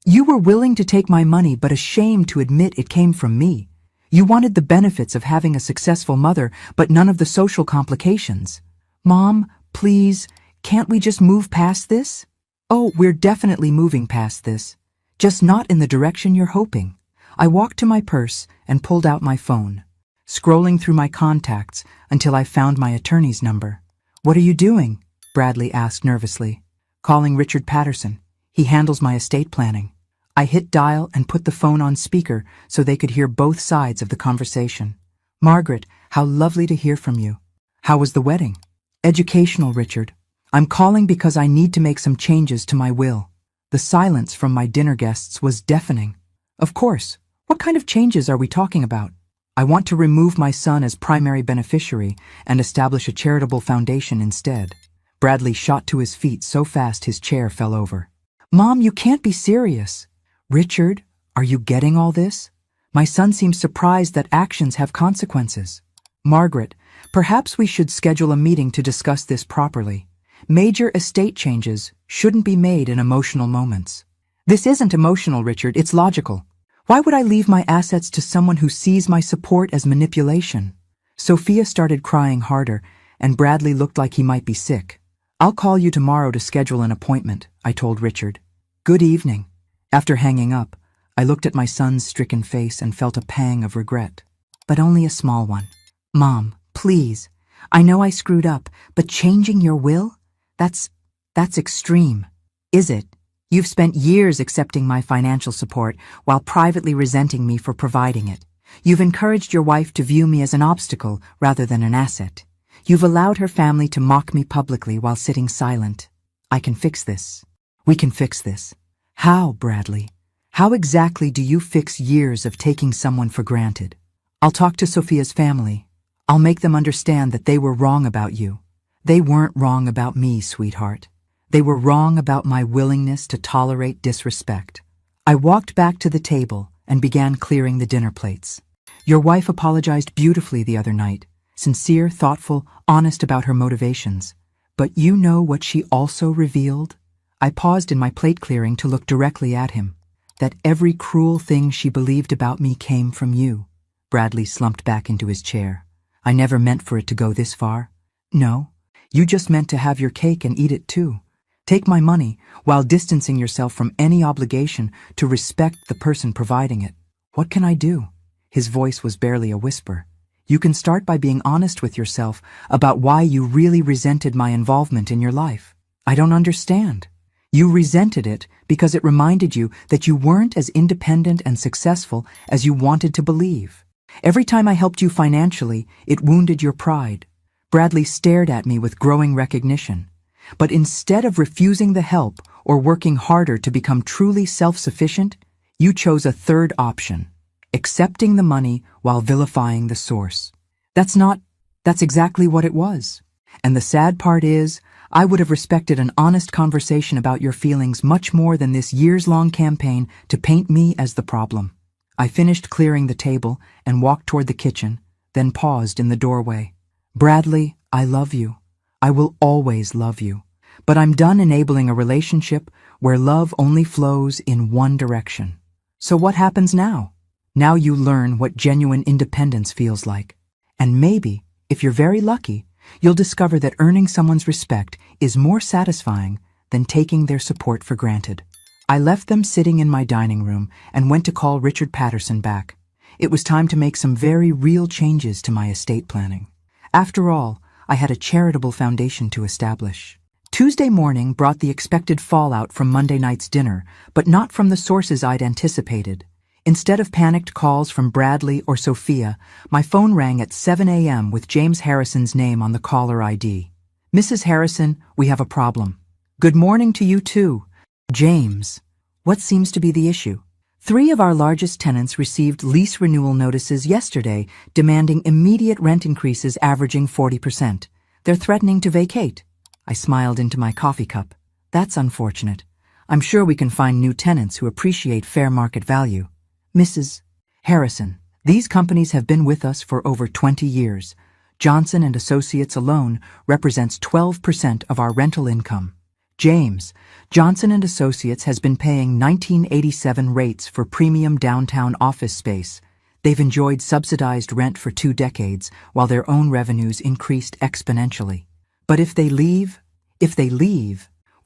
You were willing to take my money but ashamed to admit it came from me. You wanted the benefits of having a successful mother but none of the social complications. Mom, please, can't we just move past this? Oh, we're definitely moving past this. Just not in the direction you're hoping. I walked to my purse and pulled out my phone, scrolling through my contacts until I found my attorney's number. What are you doing? Bradley asked nervously. Calling Richard Patterson. He handles my estate planning. I hit dial and put the phone on speaker so they could hear both sides of the conversation. Margaret, how lovely to hear from you. How was the wedding? Educational, Richard. I'm calling because I need to make some changes to my will. The silence from my dinner guests was deafening. Of course. What kind of changes are we talking about? I want to remove my son as primary beneficiary and establish a charitable foundation instead. Bradley shot to his feet so fast his chair fell over. Mom, you can't be serious. Richard, are you getting all this? My son seems surprised that actions have consequences. Margaret, perhaps we should schedule a meeting to discuss this properly. Major estate changes shouldn't be made in emotional moments. This isn't emotional, Richard, it's logical. Why would I leave my assets to someone who sees my support as manipulation? Sophia started crying harder, and Bradley looked like he might be sick. I'll call you tomorrow to schedule an appointment, I told Richard. Good evening. After hanging up, I looked at my son's stricken face and felt a pang of regret. But only a small one. Mom, please. I know I screwed up, but changing your will? That's extreme. Is it? You've spent years accepting my financial support while privately resenting me for providing it. You've encouraged your wife to view me as an obstacle rather than an asset. You've allowed her family to mock me publicly while sitting silent. I can fix this. We can fix this. How, Bradley? How exactly do you fix years of taking someone for granted? I'll talk to Sophia's family. I'll make them understand that they were wrong about you. They weren't wrong about me, sweetheart. They were wrong about my willingness to tolerate disrespect. I walked back to the table and began clearing the dinner plates. Your wife apologized beautifully the other night. Sincere, thoughtful, honest about her motivations. But you know what she also revealed? I paused in my plate clearing to look directly at him. That every cruel thing she believed about me came from you. Bradley slumped back into his chair. I never meant for it to go this far. No, you just meant to have your cake and eat it too. Take my money while distancing yourself from any obligation to respect the person providing it. What can I do? His voice was barely a whisper. You can start by being honest with yourself about why you really resented my involvement in your life. I don't understand. You resented it because it reminded you that you weren't as independent and successful as you wanted to believe. Every time I helped you financially, it wounded your pride. Bradley stared at me with growing recognition. But instead of refusing the help or working harder to become truly self-sufficient, you chose a third option. Accepting the money while vilifying the source. That's exactly what it was. And the sad part is, I would have respected an honest conversation about your feelings much more than this years-long campaign to paint me as the problem. I finished clearing the table and walked toward the kitchen, then paused in the doorway. Bradley, I love you. I will always love you. But I'm done enabling a relationship where love only flows in one direction. So what happens now? Now you learn what genuine independence feels like. And maybe, if you're very lucky, you'll discover that earning someone's respect is more satisfying than taking their support for granted. I left them sitting in my dining room and went to call Richard Patterson back. It was time to make some very real changes to my estate planning. After all, I had a charitable foundation to establish. Tuesday morning brought the expected fallout from Monday night's dinner, but not from the sources I'd anticipated. Instead of panicked calls from Bradley or Sophia, my phone rang at 7 a.m. with James Harrison's name on the caller ID. "Mrs. Harrison, we have a problem." "Good morning to you too." "James, what seems to be the issue?" 3 of our largest tenants received lease renewal notices yesterday demanding immediate rent increases averaging 40%. They're threatening to vacate. I smiled into my coffee cup. That's unfortunate. I'm sure we can find new tenants who appreciate fair market value. "Mrs. Harrison, these companies have been with us for over 20 years. Johnson & Associates alone represents 12% of our rental income. James, Johnson & Associates has been paying 1987 rates for premium downtown office space. They've enjoyed subsidized rent for 2 decades while their own revenues increased exponentially. But if they leave,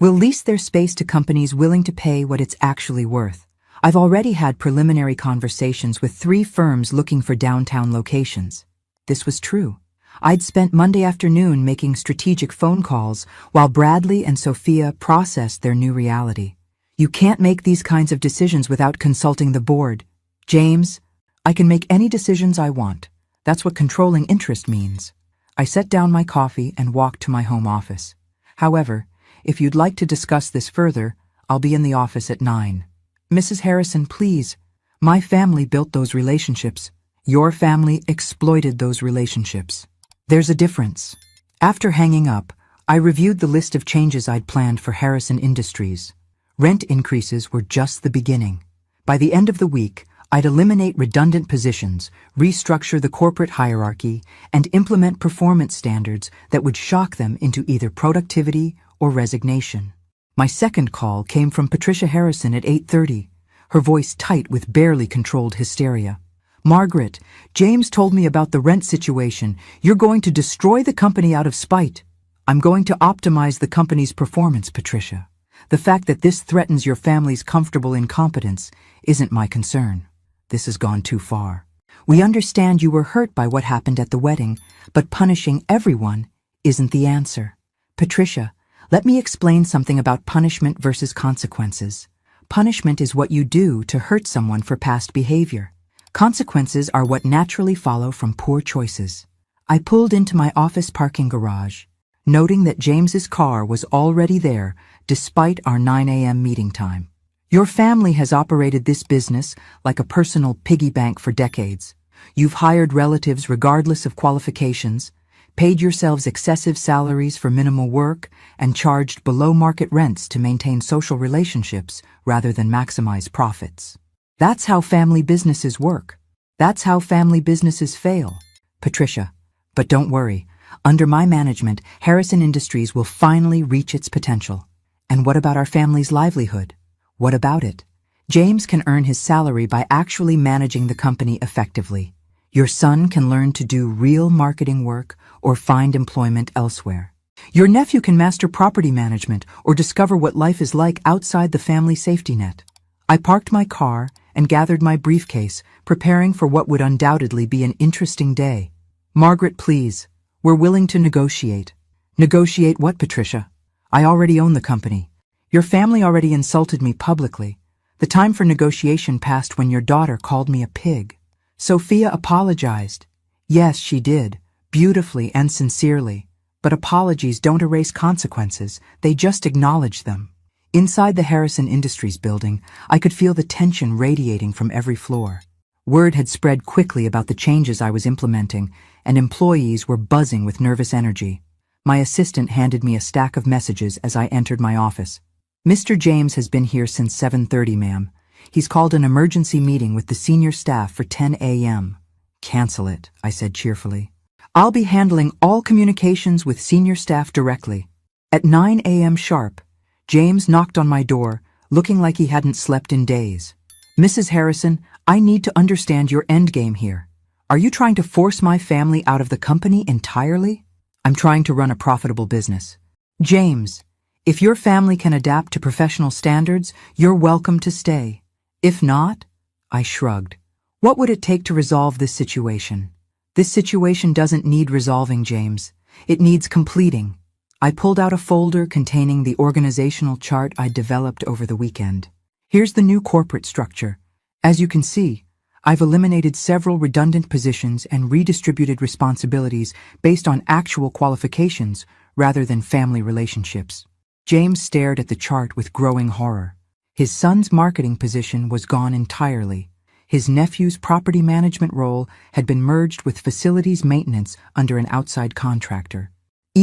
we'll lease their space to companies willing to pay what it's actually worth. I've already had preliminary conversations with 3 firms looking for downtown locations." This was true. I'd spent Monday afternoon making strategic phone calls while Bradley and Sophia processed their new reality. "You can't make these kinds of decisions without consulting the board. James, I can make any decisions I want. That's what controlling interest means." I set down my coffee and walked to my home office. "However, if you'd like to discuss this further, I'll be in the office at 9. "Mrs. Harrison, please. My family built those relationships. Your family exploited those relationships. There's a difference." After hanging up, I reviewed the list of changes I'd planned for Harrison Industries. Rent increases were just the beginning. By the end of the week, I'd eliminate redundant positions, restructure the corporate hierarchy, and implement performance standards that would shock them into either productivity or resignation. My second call came from Patricia Harrison at 8:30, her voice tight with barely controlled hysteria. "Margaret, James told me about the rent situation. You're going to destroy the company out of spite." "I'm going to optimize the company's performance, Patricia. The fact that this threatens your family's comfortable incompetence isn't my concern. This has gone too far. We understand you were hurt by what happened at the wedding, but punishing everyone isn't the answer. Patricia, let me explain something about punishment versus consequences. Punishment is what you do to hurt someone for past behavior. Consequences are what naturally follow from poor choices." I pulled into my office parking garage, noting that James's car was already there despite our 9 a.m. meeting time. "Your family has operated this business like a personal piggy bank for decades. You've hired relatives regardless of qualifications, paid yourselves excessive salaries for minimal work, and charged below-market rents to maintain social relationships rather than maximize profits. That's how family businesses work. That's how family businesses fail. Patricia, but don't worry. Under my management, Harrison Industries will finally reach its potential. And what about our family's livelihood? What about it? James can earn his salary by actually managing the company effectively. Your son can learn to do real marketing work or find employment elsewhere. Your nephew can master property management or discover what life is like outside the family safety net." I parked my car and gathered my briefcase, preparing for what would undoubtedly be an interesting day. "Margaret, please. We're willing to negotiate." "Negotiate what, Patricia? I already own the company. Your family already insulted me publicly. The time for negotiation passed when your daughter called me a pig." Sophia apologized. Yes, she did, beautifully and sincerely. But apologies don't erase consequences, they just acknowledge them. Inside the Harrison Industries building, I could feel the tension radiating from every floor. Word had spread quickly about the changes I was implementing, and employees were buzzing with nervous energy. My assistant handed me a stack of messages as I entered my office. "Mr. James has been here since 7:30, ma'am. He's called an emergency meeting with the senior staff for 10 a.m. "Cancel it," I said cheerfully. "I'll be handling all communications with senior staff directly." At 9 a.m. sharp, James knocked on my door, looking like he hadn't slept in days. "Mrs. Harrison, I need to understand your endgame here. Are you trying to force my family out of the company entirely?" "I'm trying to run a profitable business." "James, if your family can adapt to professional standards, you're welcome to stay. If not," I shrugged. "What would it take to resolve this situation?" "This situation doesn't need resolving, James. It needs completing." I pulled out a folder containing the organizational chart I'd developed over the weekend. "Here's the new corporate structure. As you can see, I've eliminated several redundant positions and redistributed responsibilities based on actual qualifications rather than family relationships." James stared at the chart with growing horror. His son's marketing position was gone entirely. His nephew's property management role had been merged with facilities maintenance under an outside contractor.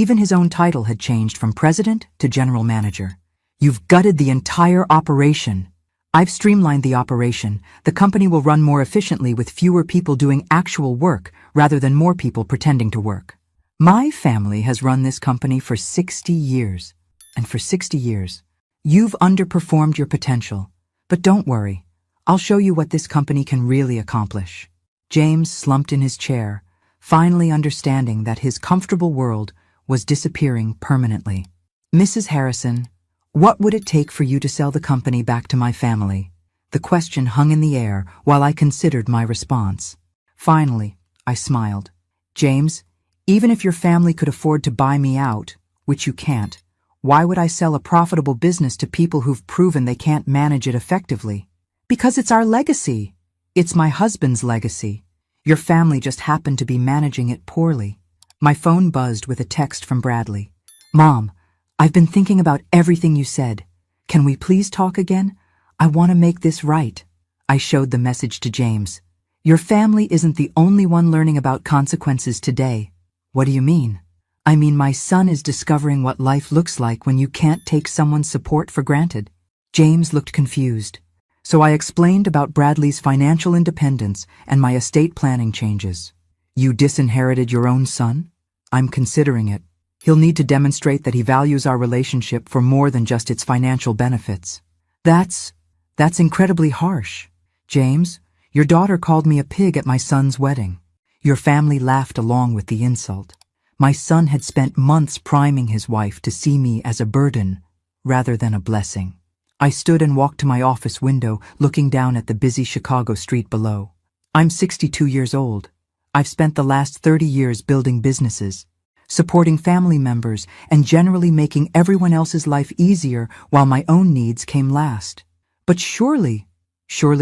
Even his own title had changed from president to general manager. "You've gutted the entire operation." "I've streamlined the operation. The company will run more efficiently with fewer people doing actual work rather than more people pretending to work. My family has run this company for 60 years. And for 60 years, you've underperformed your potential. But don't worry. I'll show you what this company can really accomplish." James slumped in his chair, finally understanding that his comfortable world was disappearing permanently. "Mrs. Harrison, what would it take for you to sell the company back to my family?" The question hung in the air while I considered my response. Finally, I smiled. "James, even if your family could afford to buy me out, which you can't, why would I sell a profitable business to people who've proven they can't manage it effectively?" "Because it's our legacy. It's my husband's legacy. Your family just happened to be managing it poorly." My phone buzzed with a text from Bradley. "Mom, I've been thinking about everything you said. Can we please talk again? I want to make this right." I showed the message to James. "Your family isn't the only one learning about consequences today." "What do you mean?" "I mean my son is discovering what life looks like when you can't take someone's support for granted." James looked confused. So I explained about Bradley's financial independence and my estate planning changes. "You disinherited your own son?" "I'm considering it. He'll need to demonstrate that he values our relationship for more than just its financial benefits." That's incredibly harsh. "James, your daughter called me a pig at my son's wedding." Your family laughed along with the insult. My son had spent months priming his wife to see me as a burden rather than a blessing. I stood and walked to my office window, looking down at the busy Chicago street below. "I'm 62 years old. I've spent the last 30 years building businesses, supporting family members, and generally making everyone else's life easier while my own needs came last. But surely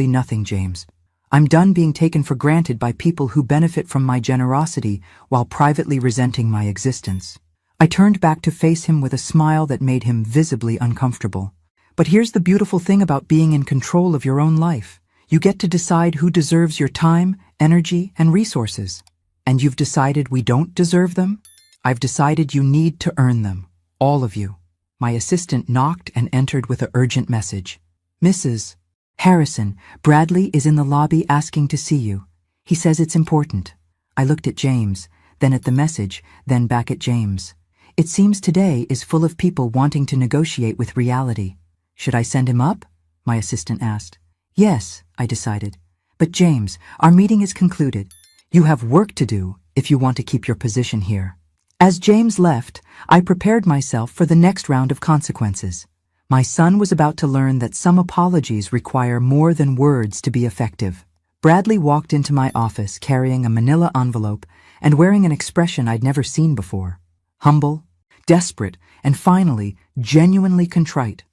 nothing, James. I'm done being taken for granted by people who benefit from my generosity while privately resenting my existence." I turned back to face him with a smile that made him visibly uncomfortable. "But here's the beautiful thing about being in control of your own life. You get to decide who deserves your time, energy, and resources. And you've decided we don't deserve them? I've decided you need to earn them. All of you." My assistant knocked and entered with an urgent message. "Mrs. Harrison, Bradley is in the lobby asking to see you. He says it's important." I looked at James, then at the message, then back at James. It seems today is full of people wanting to negotiate with reality. "Should I send him up?" my assistant asked. "Yes," I decided. "But James, our meeting is concluded. You have work to do if you want to keep your position here." As James left, I prepared myself for the next round of consequences. My son was about to learn that some apologies require more than words to be effective. Bradley walked into my office carrying a manila envelope and wearing an expression I'd never seen before. Humble, desperate, and finally, genuinely contrite.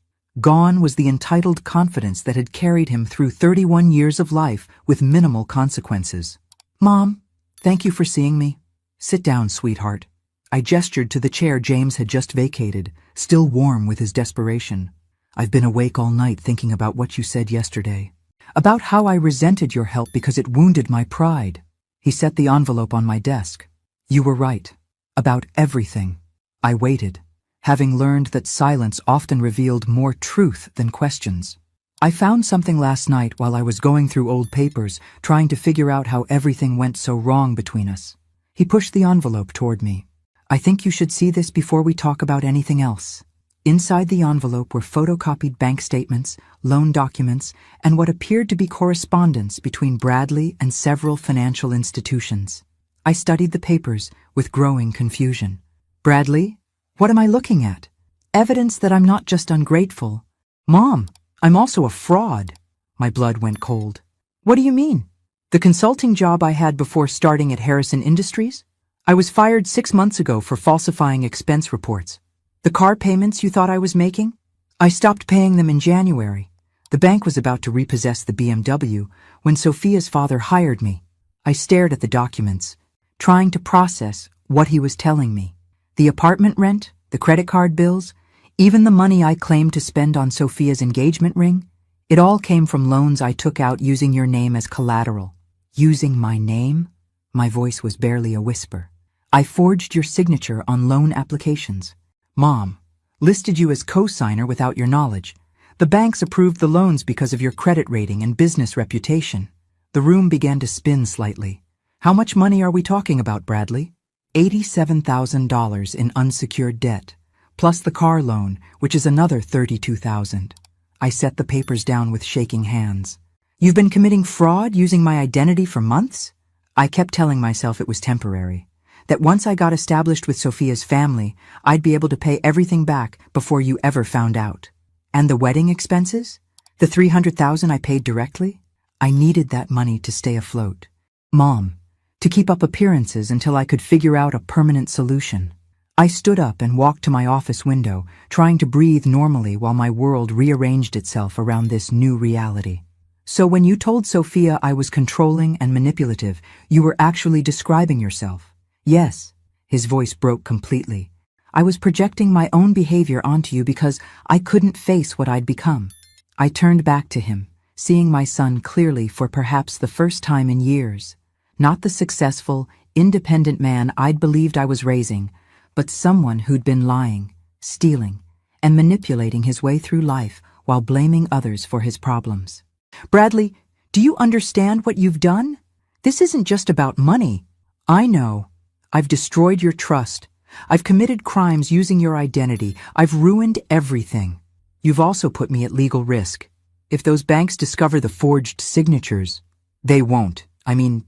Gone was the entitled confidence that had carried him through 31 years of life with minimal consequences. "Mom, thank you for seeing me." "Sit down, sweetheart." I gestured to the chair James had just vacated, still warm with his desperation. "I've been awake all night thinking about what you said yesterday. About how I resented your help because it wounded my pride." He set the envelope on my desk. "You were right. About everything." I waited, having learned that silence often revealed more truth than questions. "I found something last night while I was going through old papers, trying to figure out how everything went so wrong between us." He pushed the envelope toward me. I think you should see this before we talk about anything else. Inside the envelope were photocopied bank statements, loan documents, and what appeared to be correspondence between Bradley and several financial institutions. I studied the papers with growing confusion. Bradley, what am I looking at? Evidence that I'm not just ungrateful. Mom, I'm also a fraud. My blood went cold. What do you mean? The consulting job I had before starting at Harrison Industries? I was fired 6 months ago for falsifying expense reports. The car payments you thought I was making? I stopped paying them in January. The bank was about to repossess the BMW when Sophia's father hired me. I stared at the documents, trying to process what he was telling me. The apartment rent, the credit card bills, even the money I claimed to spend on Sophia's engagement ring, it all came from loans I took out using your name as collateral. Using my name? My voice was barely a whisper. I forged your signature on loan applications. Mom, listed you as co-signer without your knowledge. The banks approved the loans because of your credit rating and business reputation. The room began to spin slightly. How much money are we talking about, Bradley? $87,000 in unsecured debt, plus the car loan, which is another $32,000. I set the papers down with shaking hands. You've been committing fraud using my identity for months? I kept telling myself it was temporary, that once I got established with Sophia's family, I'd be able to pay everything back before you ever found out. And the wedding expenses? The $300,000 I paid directly? I needed that money to stay afloat. Mom, to keep up appearances until I could figure out a permanent solution. I stood up and walked to my office window, trying to breathe normally while my world rearranged itself around this new reality. So when you told Sophia I was controlling and manipulative, you were actually describing yourself. Yes, his voice broke completely. I was projecting my own behavior onto you because I couldn't face what I'd become. I turned back to him, seeing my son clearly for perhaps the first time in years. Not the successful, independent man I'd believed I was raising, but someone who'd been lying, stealing, and manipulating his way through life while blaming others for his problems. Bradley, do you understand what you've done? This isn't just about money. I know. I've destroyed your trust. I've committed crimes using your identity. I've ruined everything. You've also put me at legal risk. If those banks discover the forged signatures, they won't.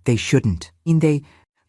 They shouldn't. The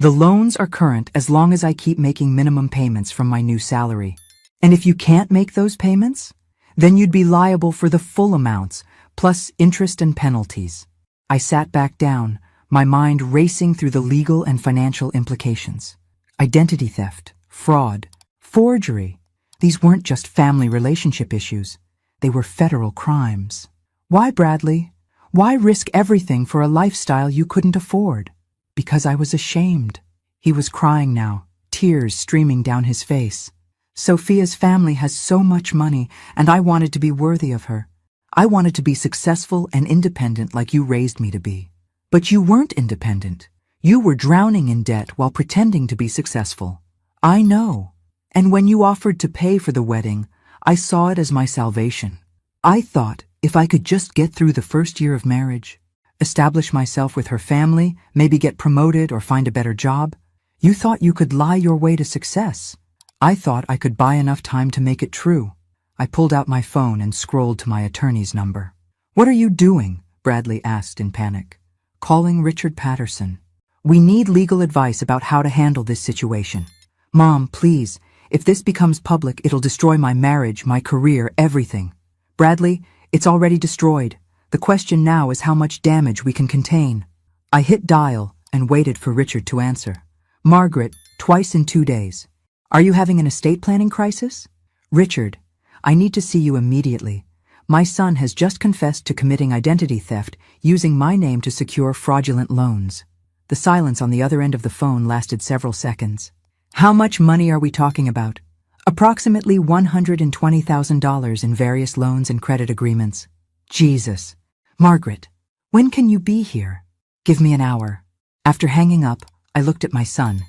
loans are current as long as I keep making minimum payments from my new salary. And if you can't make those payments, then you'd be liable for the full amounts, plus interest and penalties. I sat back down, my mind racing through the legal and financial implications. Identity theft, fraud, forgery. These weren't just family relationship issues. They were federal crimes. Why, Bradley? Why risk everything for a lifestyle you couldn't afford? Because I was ashamed. He was crying now, tears streaming down his face. Sophia's family has so much money, and I wanted to be worthy of her. I wanted to be successful and independent like you raised me to be. But you weren't independent. You were drowning in debt while pretending to be successful. I know. And when you offered to pay for the wedding, I saw it as my salvation. I thought if I could just get through the first year of marriage, establish myself with her family, maybe get promoted or find a better job, you thought you could lie your way to success. I thought I could buy enough time to make it true. I pulled out my phone and scrolled to my attorney's number. What are you doing? Bradley asked in panic. Calling Richard Patterson. We need legal advice about how to handle this situation. Mom, please, if this becomes public, it'll destroy my marriage, my career, everything. Bradley, it's already destroyed. The question now is how much damage we can contain. I hit dial and waited for Richard to answer. Margaret, twice in 2 days. Are you having an estate planning crisis? Richard, I need to see you immediately. My son has just confessed to committing identity theft using my name to secure fraudulent loans. The silence on the other end of the phone lasted several seconds. How much money are we talking about? Approximately $120,000 in various loans and credit agreements. Jesus. Margaret, when can you be here? Give me an hour. After hanging up, I looked at my son,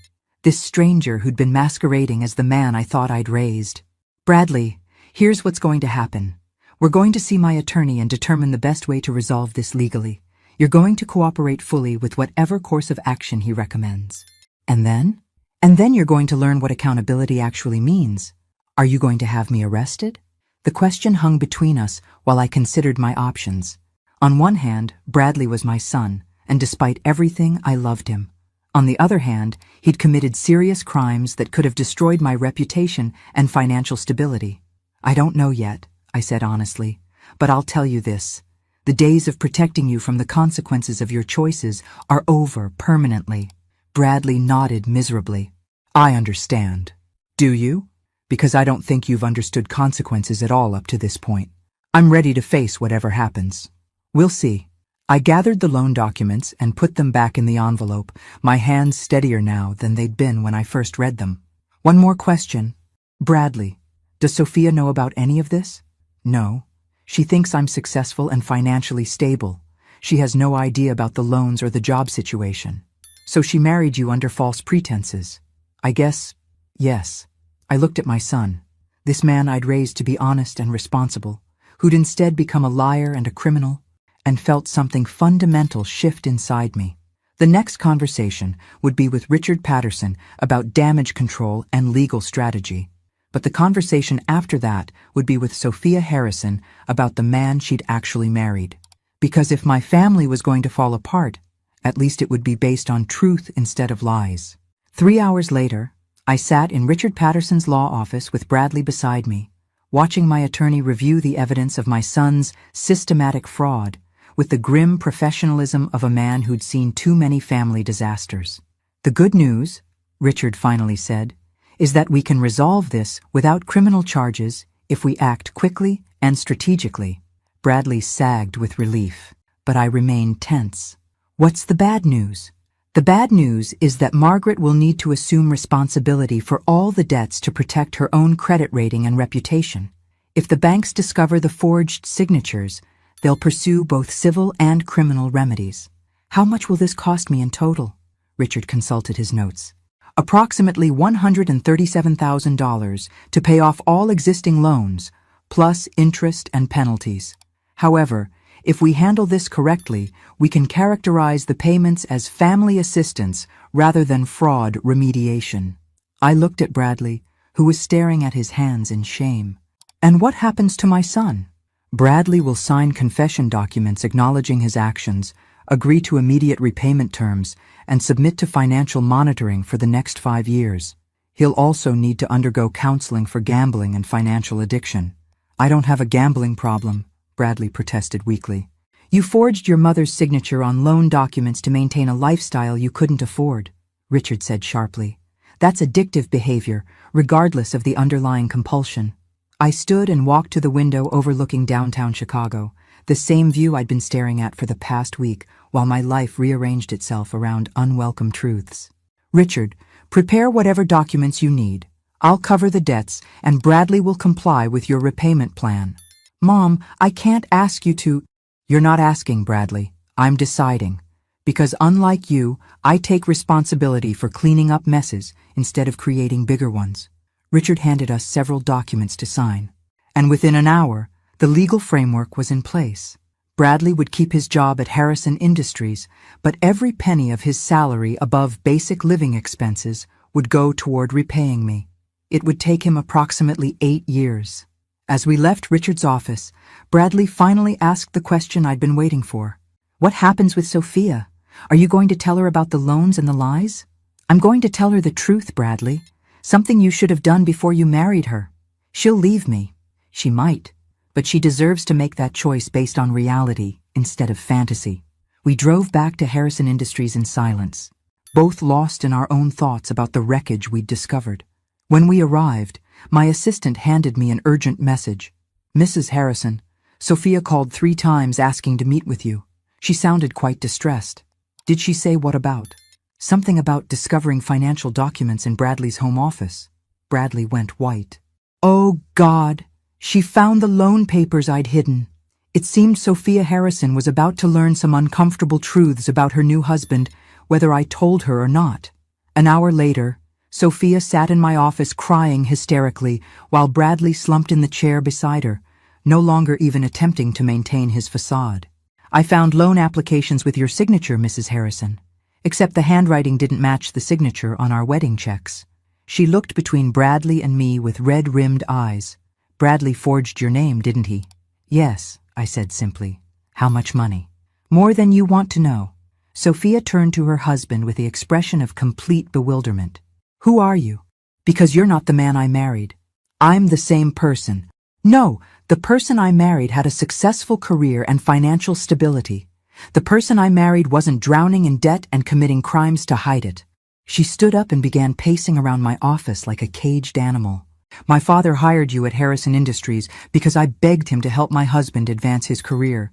this stranger who'd been masquerading as the man I thought I'd raised. Bradley, here's what's going to happen. We're going to see my attorney and determine the best way to resolve this legally. You're going to cooperate fully with whatever course of action he recommends. And then? And then you're going to learn what accountability actually means. Are you going to have me arrested? The question hung between us while I considered my options. On one hand, Bradley was my son, and despite everything, I loved him. On the other hand, he'd committed serious crimes that could have destroyed my reputation and financial stability. I don't know yet, I said honestly, but I'll tell you this. The days of protecting you from the consequences of your choices are over permanently. Bradley nodded miserably. I understand. Do you? Because I don't think you've understood consequences at all up to this point. I'm ready to face whatever happens. We'll see. I gathered the loan documents and put them back in the envelope, my hands steadier now than they'd been when I first read them. One more question. Bradley, does Sophia know about any of this? No. She thinks I'm successful and financially stable. She has no idea about the loans or the job situation. So she married you under false pretenses. I guess, yes. I looked at my son, this man I'd raised to be honest and responsible, who'd instead become a liar and a criminal, and felt something fundamental shift inside me. The next conversation would be with Richard Patterson about damage control and legal strategy. But the conversation after that would be with Sophia Harrison about the man she'd actually married. Because if my family was going to fall apart, at least it would be based on truth instead of lies. 3 hours later, I sat in Richard Patterson's law office with Bradley beside me, watching my attorney review the evidence of my son's systematic fraud with the grim professionalism of a man who'd seen too many family disasters. The good news, Richard finally said, is that we can resolve this without criminal charges if we act quickly and strategically. Bradley sagged with relief, but I remained tense. What's the bad news? The bad news is that Margaret will need to assume responsibility for all the debts to protect her own credit rating and reputation. If the banks discover the forged signatures, they'll pursue both civil and criminal remedies. How much will this cost me in total? Richard consulted his notes. Approximately $137,000 to pay off all existing loans, plus interest and penalties. However, if we handle this correctly, we can characterize the payments as family assistance rather than fraud remediation. I looked at Bradley, who was staring at his hands in shame. And what happens to my son? Bradley will sign confession documents acknowledging his actions, agree to immediate repayment terms, and submit to financial monitoring for the next 5 years. He'll also need to undergo counseling for gambling and financial addiction. I don't have a gambling problem, Bradley protested weakly. You forged your mother's signature on loan documents to maintain a lifestyle you couldn't afford, Richard said sharply. That's addictive behavior, regardless of the underlying compulsion. I stood and walked to the window overlooking downtown Chicago, the same view I'd been staring at for the past week while my life rearranged itself around unwelcome truths. Richard, prepare whatever documents you need. I'll cover the debts, and Bradley will comply with your repayment plan. Mom, I can't ask you to— You're not asking, Bradley. I'm deciding. Because unlike you, I take responsibility for cleaning up messes instead of creating bigger ones. Richard handed us several documents to sign. And within an hour, the legal framework was in place. Bradley would keep his job at Harrison Industries, but every penny of his salary above basic living expenses would go toward repaying me. It would take him approximately 8 years. As we left Richard's office, Bradley finally asked the question I'd been waiting for. What happens with Sophia? Are you going to tell her about the loans and the lies? I'm going to tell her the truth, Bradley. Something you should have done before you married her. She'll leave me. She might. But she deserves to make that choice based on reality instead of fantasy. We drove back to Harrison Industries in silence, both lost in our own thoughts about the wreckage we'd discovered. When we arrived, my assistant handed me an urgent message. Mrs. Harrison, Sophia called 3 times asking to meet with you. She sounded quite distressed. Did she say what about? Something about discovering financial documents in Bradley's home office. Bradley went white. Oh, God! She found the loan papers I'd hidden. It seemed Sophia Harrison was about to learn some uncomfortable truths about her new husband, whether I told her or not. An hour later, Sophia sat in my office crying hysterically while Bradley slumped in the chair beside her, no longer even attempting to maintain his facade. I found loan applications with your signature, Mrs. Harrison. except the handwriting didn't match the signature on our wedding checks. She looked between Bradley and me with red-rimmed eyes. Bradley forged your name, didn't he? Yes, I said simply. How much money? More than you want to know. Sophia turned to her husband with the expression of complete bewilderment. Who are you? Because you're not the man I married. I'm the same person. No, the person I married had a successful career and financial stability. The person I married wasn't drowning in debt and committing crimes to hide it. She stood up and began pacing around my office like a caged animal. My father hired you at Harrison Industries because I begged him to help my husband advance his career.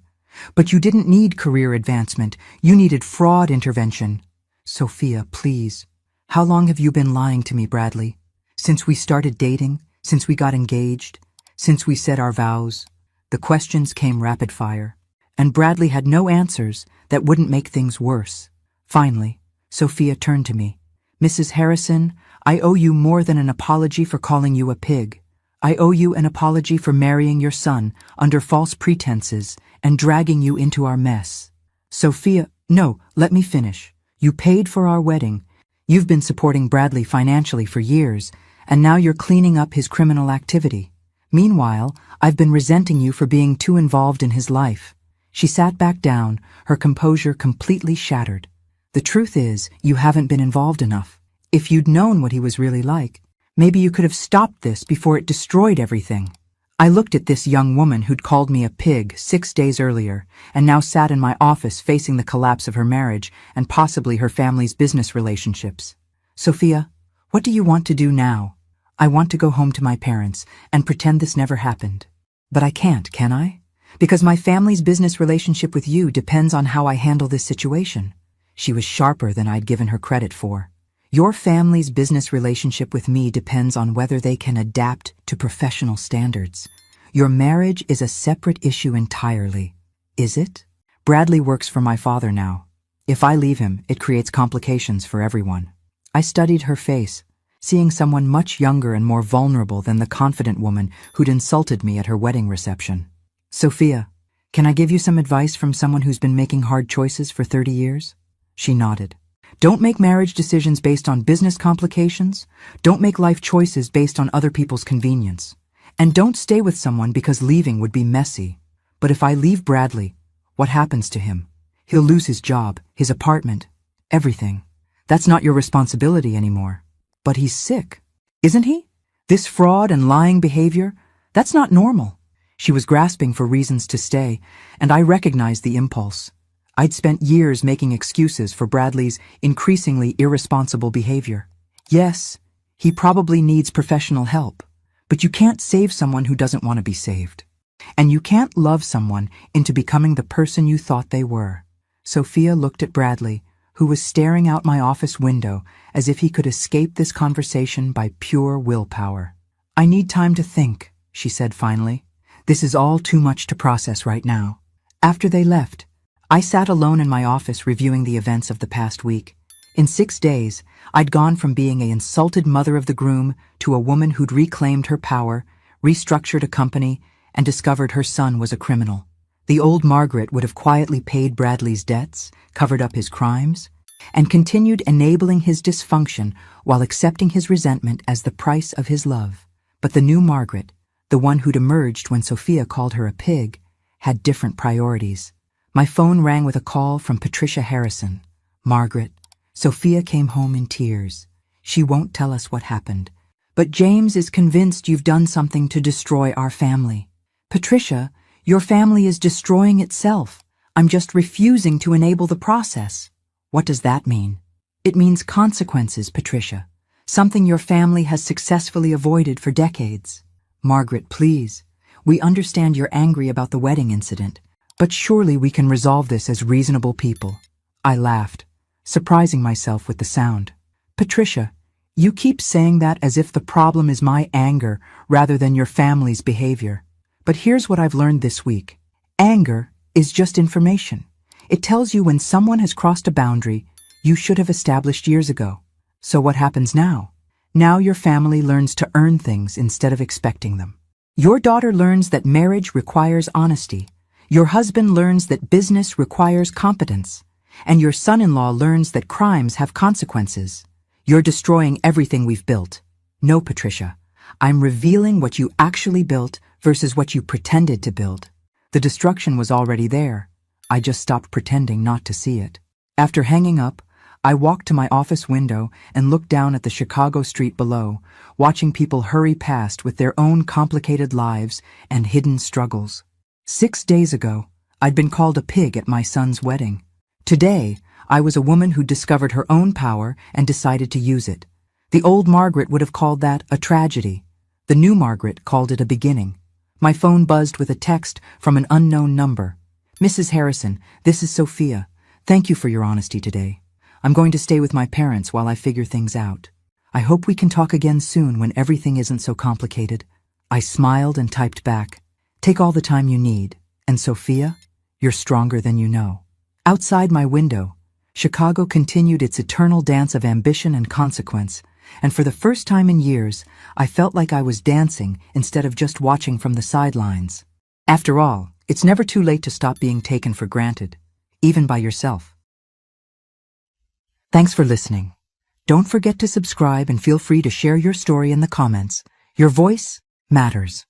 But you didn't need career advancement. You needed fraud intervention. Sophia, please. How long have you been lying to me, Bradley? Since we started dating? Since we got engaged? Since we said our vows? The questions came rapid fire, and Bradley had no answers that wouldn't make things worse. Finally, Sophia turned to me. Mrs. Harrison, I owe you more than an apology for calling you a pig. I owe you an apology for marrying your son under false pretenses and dragging you into our mess. Sophia, no, let me finish. You paid for our wedding. You've been supporting Bradley financially for years, and now you're cleaning up his criminal activity. Meanwhile, I've been resenting you for being too involved in his life. She sat back down, her composure completely shattered. The truth is, you haven't been involved enough. If you'd known what he was really like, maybe you could have stopped this before it destroyed everything. I looked at this young woman who'd called me a pig 6 days earlier and now sat in my office facing the collapse of her marriage and possibly her family's business relationships. Sophia, what do you want to do now? I want to go home to my parents and pretend this never happened. But I can't, can I? Because my family's business relationship with you depends on how I handle this situation. She was sharper than I'd given her credit for. Your family's business relationship with me depends on whether they can adapt to professional standards. Your marriage is a separate issue entirely. Is it? Bradley works for my father now. If I leave him, it creates complications for everyone. I studied her face, seeing someone much younger and more vulnerable than the confident woman who'd insulted me at her wedding reception. Sophia, can I give you some advice from someone who's been making hard choices for 30 years? She nodded. Don't make marriage decisions based on business complications. Don't make life choices based on other people's convenience. And don't stay with someone because leaving would be messy. But if I leave Bradley, what happens to him? He'll lose his job, his apartment, everything. That's not your responsibility anymore. But he's sick, isn't he? This fraud and lying behavior, that's not normal. She was grasping for reasons to stay, and I recognized the impulse. I'd spent years making excuses for Bradley's increasingly irresponsible behavior. Yes, he probably needs professional help, but you can't save someone who doesn't want to be saved. And you can't love someone into becoming the person you thought they were. Sophia looked at Bradley, who was staring out my office window as if he could escape this conversation by pure willpower. I need time to think, she said finally. This is all too much to process right now. After they left, I sat alone in my office reviewing the events of the past week. In 6 days, I'd gone from being an insulted mother of the groom to a woman who'd reclaimed her power, restructured a company, and discovered her son was a criminal. The old Margaret would have quietly paid Bradley's debts, covered up his crimes, and continued enabling his dysfunction while accepting his resentment as the price of his love. But the new Margaret, the one who'd emerged when Sophia called her a pig, had different priorities. My phone rang with a call from Patricia Harrison. Margaret, Sophia came home in tears. She won't tell us what happened. But James is convinced you've done something to destroy our family. Patricia, your family is destroying itself. I'm just refusing to enable the process. What does that mean? It means consequences, Patricia. Something your family has successfully avoided for decades. Margaret, please. We understand you're angry about the wedding incident. But surely we can resolve this as reasonable people. I laughed, surprising myself with the sound. Patricia, you keep saying that as if the problem is my anger rather than your family's behavior. But here's what I've learned this week. Anger is just information. It tells you when someone has crossed a boundary you should have established years ago. So what happens now? Now your family learns to earn things instead of expecting them. Your daughter learns that marriage requires honesty. Your husband learns that business requires competence. and your son-in-law learns that crimes have consequences. You're destroying everything we've built. No, Patricia. I'm revealing what you actually built versus what you pretended to build. The destruction was already there. I just stopped pretending not to see it. After hanging up, I walked to my office window and looked down at the Chicago street below, watching people hurry past with their own complicated lives and hidden struggles. 6 days ago, I'd been called a pig at my son's wedding. Today, I was a woman who discovered her own power and decided to use it. The old Margaret would have called that a tragedy. The new Margaret called it a beginning. My phone buzzed with a text from an unknown number. "Mrs. Harrison, this is Sophia. Thank you for your honesty today. I'm going to stay with my parents while I figure things out. I hope we can talk again soon when everything isn't so complicated." I smiled and typed back, "Take all the time you need. And Sophia, you're stronger than you know." Outside my window, Chicago continued its eternal dance of ambition and consequence, and for the first time in years, I felt like I was dancing instead of just watching from the sidelines. After all, it's never too late to stop being taken for granted, even by yourself. Thanks for listening. Don't forget to subscribe and feel free to share your story in the comments. Your voice matters.